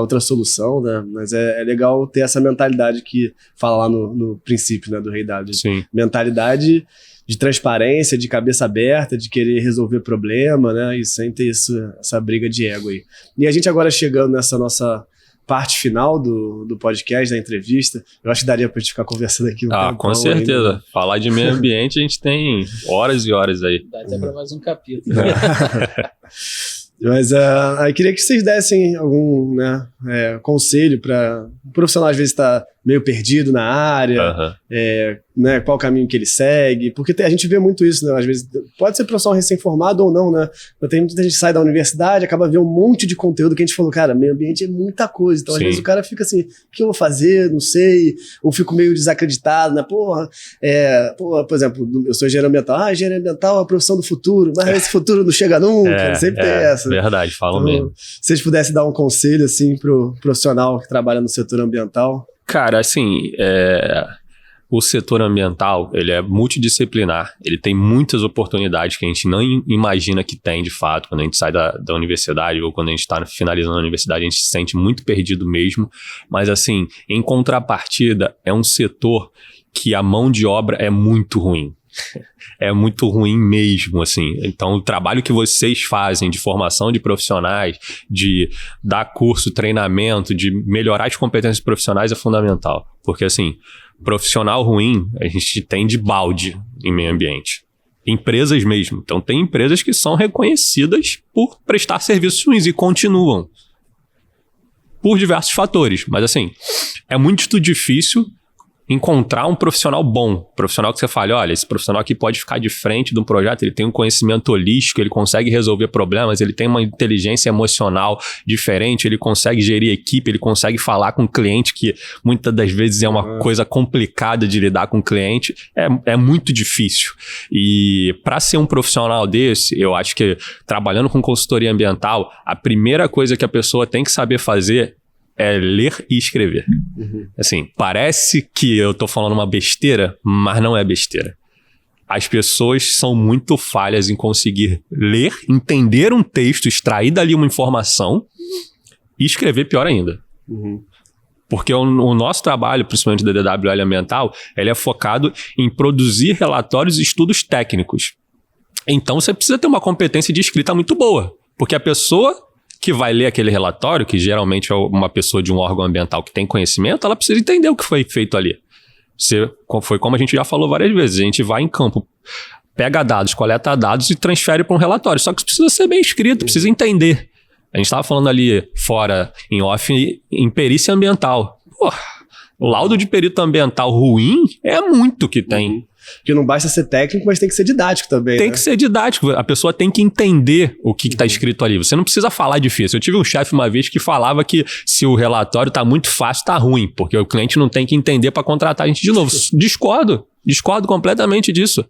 outra solução, né? Mas é legal ter essa mentalidade que fala lá no princípio, né, do Rei Dado. Mentalidade de transparência, de cabeça aberta, de querer resolver problema, né? E sem ter essa briga de ego aí. E a gente agora chegando nessa nossa parte final do podcast, da entrevista, eu acho que daria pra gente ficar conversando aqui um tempo. Com certeza. Ainda. Falar de meio ambiente, a gente tem horas e horas aí. Dá até pra mais um capítulo. Mas aí queria que vocês dessem algum conselho para o profissional, às vezes está meio perdido na área, né, qual o caminho que ele segue, porque a gente vê muito isso, né, às vezes pode ser profissional recém-formado ou não, né, tem muita gente que sai da universidade, acaba vendo um monte de conteúdo que a gente falou, cara, meio ambiente é muita coisa, então às vezes o cara fica assim, o que eu vou fazer, não sei, ou fico meio desacreditado, né, por exemplo, eu sou engenheiro ambiental, engenheiro ambiental é a profissão do futuro, mas esse futuro não chega nunca, sempre tem essa. Verdade, falam então, mesmo. Se vocês pudessem dar um conselho, assim, pro profissional que trabalha no setor ambiental. Cara, assim, o setor ambiental, ele é multidisciplinar, ele tem muitas oportunidades que a gente não imagina que tem de fato. Quando a gente sai da universidade ou quando a gente está finalizando a universidade, a gente se sente muito perdido mesmo, mas assim, em contrapartida, é um setor que a mão de obra é muito ruim. É muito ruim mesmo, assim. Então, o trabalho que vocês fazem de formação de profissionais, de dar curso, treinamento, de melhorar as competências profissionais é fundamental. Porque, assim, profissional ruim a gente tem de balde em meio ambiente. Empresas mesmo. Então, tem empresas que são reconhecidas por prestar serviços ruins e continuam. Por diversos fatores. Mas, assim, é muito difícil encontrar um profissional bom, profissional que você fale, olha, esse profissional aqui pode ficar de frente de um projeto, ele tem um conhecimento holístico, ele consegue resolver problemas, ele tem uma inteligência emocional diferente, ele consegue gerir equipe, ele consegue falar com o cliente, que muitas das vezes é uma coisa complicada de lidar com o cliente, é muito difícil. E para ser um profissional desse, eu acho que trabalhando com consultoria ambiental, a primeira coisa que a pessoa tem que saber fazer é ler e escrever. Assim, parece que eu tô falando uma besteira, mas não é besteira. As pessoas são muito falhas em conseguir ler, entender um texto, extrair dali uma informação e escrever pior ainda. Porque o nosso trabalho, principalmente da DWL Ambiental, ele é focado em produzir relatórios e estudos técnicos. Então você precisa ter uma competência de escrita muito boa, porque a pessoa que vai ler aquele relatório, que geralmente é uma pessoa de um órgão ambiental que tem conhecimento, ela precisa entender o que foi feito ali. Foi como a gente já falou várias vezes, a gente vai em campo, pega dados, coleta dados e transfere para um relatório. Só que isso precisa ser bem escrito, precisa entender. A gente estava falando ali fora, em off, em perícia ambiental. Pô, o laudo de perito ambiental ruim é muito que tem. Porque não basta ser técnico, mas tem que ser didático também. Tem que ser didático. A pessoa tem que entender o que está escrito ali. Você não precisa falar difícil. Eu tive um chefe uma vez que falava que se o relatório está muito fácil, está ruim, porque o cliente não tem que entender para contratar a gente de novo. Discordo completamente disso.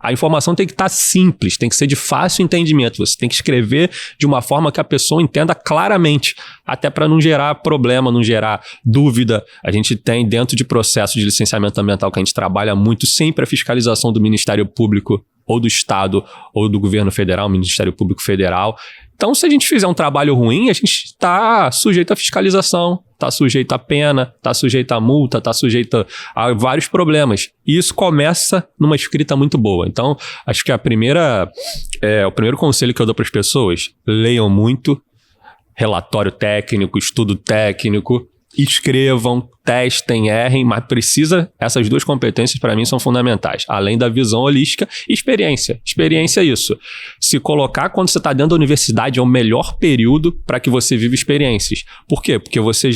A informação tem que estar simples, tem que ser de fácil entendimento. Você tem que escrever de uma forma que a pessoa entenda claramente, até para não gerar problema, não gerar dúvida. A gente tem dentro de processo de licenciamento ambiental que a gente trabalha muito, sempre a fiscalização do Ministério Público, ou do Estado, ou do Governo Federal, Ministério Público Federal. Então, se a gente fizer um trabalho ruim, a gente está sujeito à fiscalização, está sujeito a pena, está sujeito a multa, está sujeito a vários problemas. E isso começa numa escrita muito boa. Então, acho que o primeiro conselho que eu dou para as pessoas, leiam muito, relatório técnico, estudo técnico, escrevam, testem, errem, mas essas duas competências para mim são fundamentais, além da visão holística e experiência. Experiência é isso. Se colocar quando você está dentro da universidade é o melhor período para que você viva experiências. Por quê? Porque você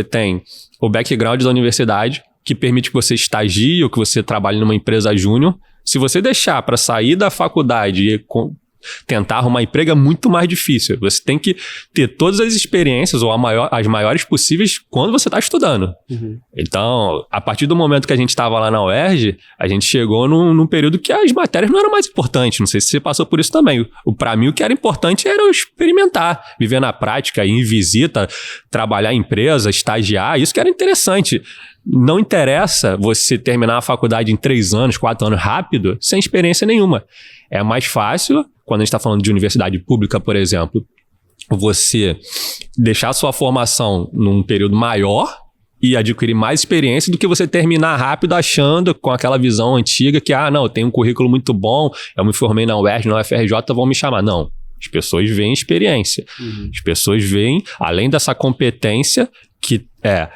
tem o background da universidade que permite que você estagie ou que você trabalhe numa empresa júnior. Se você deixar para sair da faculdade e tentar arrumar emprego é muito mais difícil. Você tem que ter todas as experiências, ou as maiores possíveis, quando você está estudando. Então, a partir do momento que a gente estava lá na UERJ, a gente chegou num período que as matérias não eram mais importantes. Não sei se você passou por isso também. Para mim, o que era importante era eu experimentar, viver na prática, ir em visita, trabalhar em empresa, estagiar. Isso que era interessante. Não interessa você terminar a faculdade em 3 anos, 4 anos rápido, sem experiência nenhuma. É mais fácil, quando a gente está falando de universidade pública, por exemplo, você deixar sua formação num período maior e adquirir mais experiência do que você terminar rápido achando, com aquela visão antiga que, não, eu tenho um currículo muito bom, eu me formei na UERJ, na UFRJ, vão me chamar. Não. As pessoas veem experiência. As pessoas veem, além dessa competência que é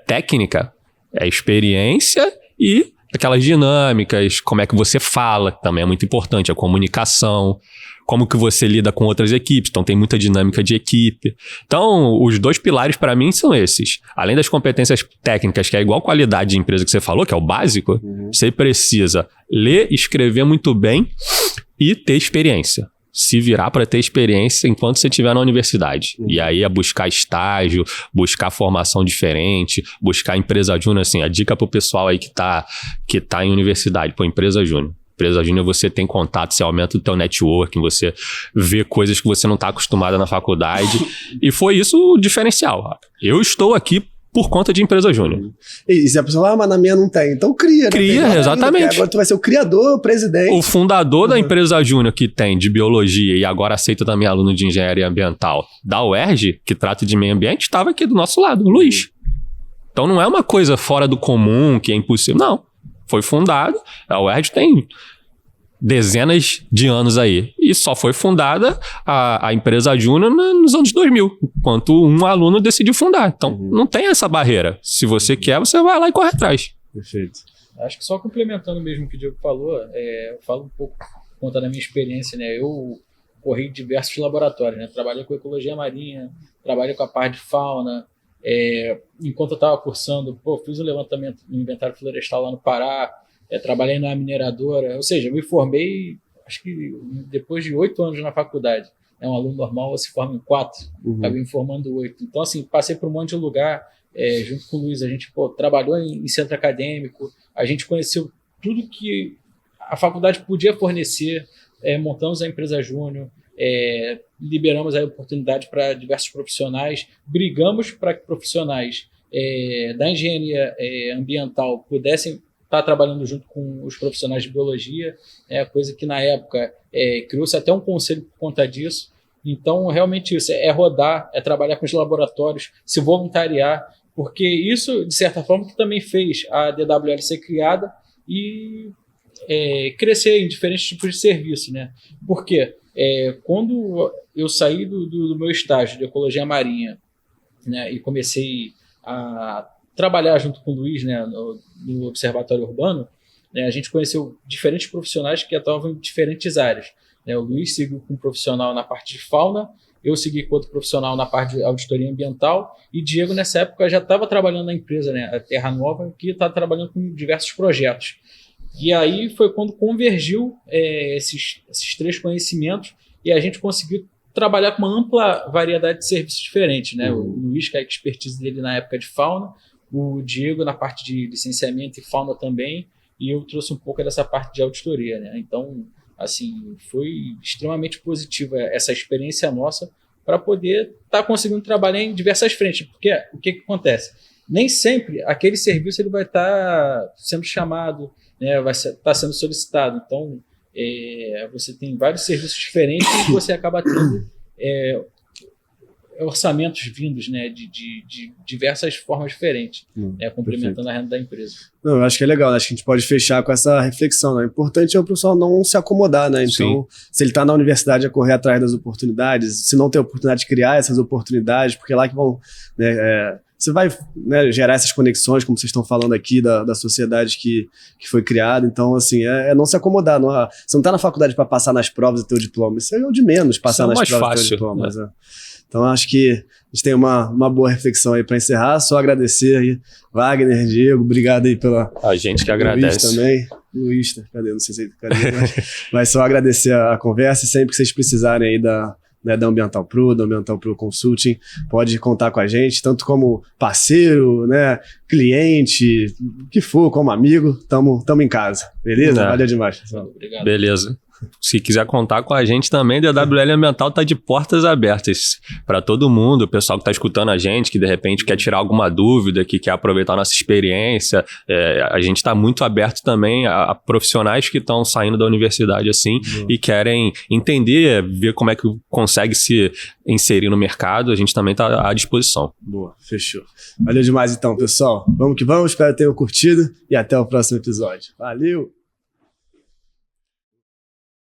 técnica, é experiência e aquelas dinâmicas, como é que você fala, que também é muito importante, a comunicação, como que você lida com outras equipes, então tem muita dinâmica de equipe. Então, os 2 pilares para mim são esses. Além das competências técnicas, que é igual qualidade de empresa que você falou, que é o básico, você precisa ler, escrever muito bem e ter experiência. Se virar para ter experiência enquanto você estiver na universidade. E aí é buscar estágio, buscar formação diferente, buscar empresa júnior. Assim, a dica pro pessoal aí que tá em universidade, empresa júnior. Empresa júnior você tem contato, você aumenta o teu networking, você vê coisas que você não está acostumado na faculdade. E foi isso o diferencial. Eu estou aqui por conta de empresa júnior. E se a pessoa fala, mas na minha não tem, então cria. Né? Cria, exatamente. Agora tu vai ser o criador, o presidente. O fundador da empresa júnior que tem de biologia e agora aceita também aluno de engenharia ambiental da UERJ, que trata de meio ambiente, estava aqui do nosso lado, o Luiz. Então não é uma coisa fora do comum, que é impossível. Não. Foi fundado, a UERJ tem dezenas de anos aí. E só foi fundada a empresa júnior nos anos 2000, enquanto um aluno decidiu fundar. Então, não tem essa barreira. Se você quer, você vai lá e corre atrás. Perfeito. Acho que só complementando mesmo o que o Diego falou, eu falo um pouco por conta da minha experiência, né? Eu corri diversos laboratórios, né? Trabalhei com ecologia marinha, trabalhei com a parte de fauna. Enquanto eu estava cursando, fiz um levantamento no inventário florestal lá no Pará, trabalhei na mineradora, ou seja, eu me formei, acho que depois de 8 anos na faculdade. Um aluno normal se forma em 4, acabei me formando 8. Então, assim, passei por um monte de lugar, junto com o Luiz, a gente trabalhou em centro acadêmico, a gente conheceu tudo que a faculdade podia fornecer, montamos a empresa júnior, liberamos a oportunidade para diversos profissionais, brigamos para que profissionais da engenharia ambiental pudessem estar trabalhando junto com os profissionais de biologia, coisa que na época criou-se até um conselho por conta disso. Então, realmente isso, rodar, trabalhar com os laboratórios, se voluntariar, porque isso, de certa forma, que também fez a DWL ser criada e crescer em diferentes tipos de serviço, né? Por quê? Quando eu saí do meu estágio de ecologia marinha, né, e comecei a trabalhar junto com o Luiz, né, no Observatório Urbano, né, a gente conheceu diferentes profissionais que atuavam em diferentes áreas. Né? O Luiz seguiu com um profissional na parte de fauna, eu segui com outro profissional na parte de auditoria ambiental, e Diego, nessa época, já estava trabalhando na empresa, né, a Terra Nova, que está trabalhando com diversos projetos. E aí foi quando convergiu esses 3 conhecimentos e a gente conseguiu trabalhar com uma ampla variedade de serviços diferentes. Né? O Luiz, que é a expertise dele na época de fauna, o Diego na parte de licenciamento e fauna também, e eu trouxe um pouco dessa parte de auditoria. Né? Então, assim, foi extremamente positiva essa experiência nossa para poder estar conseguindo trabalhar em diversas frentes. Porque o que acontece? Nem sempre aquele serviço ele vai estar sendo chamado, né, vai estar sendo solicitado. Então, você tem vários serviços diferentes e você acaba tendo orçamentos vindos, né, de diversas formas diferentes, complementando a renda da empresa. Não, eu acho que é legal, né? Acho que a gente pode fechar com essa reflexão. Né? O importante é o profissional não se acomodar, né? Então, se ele está na universidade, é correr atrás das oportunidades, se não tem oportunidade de criar essas oportunidades, porque é lá que vão... Né, você vai, né, gerar essas conexões, como vocês estão falando aqui, da sociedade que foi criada. Então, assim, não se acomodar. Você não está na faculdade para passar nas provas e ter o diploma. Isso é o de menos, passar nas provas e ter o diploma. Né? Então, acho que a gente tem uma boa reflexão aí para encerrar. Só agradecer aí, Wagner, Diego, obrigado aí pela... A gente que agradece. Luiz também. Luiz, cadê? Não sei se cadê, mas só agradecer a conversa e sempre que vocês precisarem aí da Ambiental Pro, da Ambiental Pro Consulting, pode contar com a gente, tanto como parceiro, né, cliente, o que for, como amigo, tamo em casa, beleza? Valeu demais, pessoal. Obrigado. Beleza. Se quiser contar com a gente também, a DWL Ambiental está de portas abertas para todo mundo, o pessoal que está escutando a gente, que de repente quer tirar alguma dúvida, que quer aproveitar a nossa experiência. A gente está muito aberto também a profissionais que estão saindo da universidade assim e querem entender, ver como é que consegue se inserir no mercado. A gente também está à disposição. Boa, fechou. Valeu demais então, pessoal. Vamos que vamos, espero que tenham curtido e até o próximo episódio. Valeu!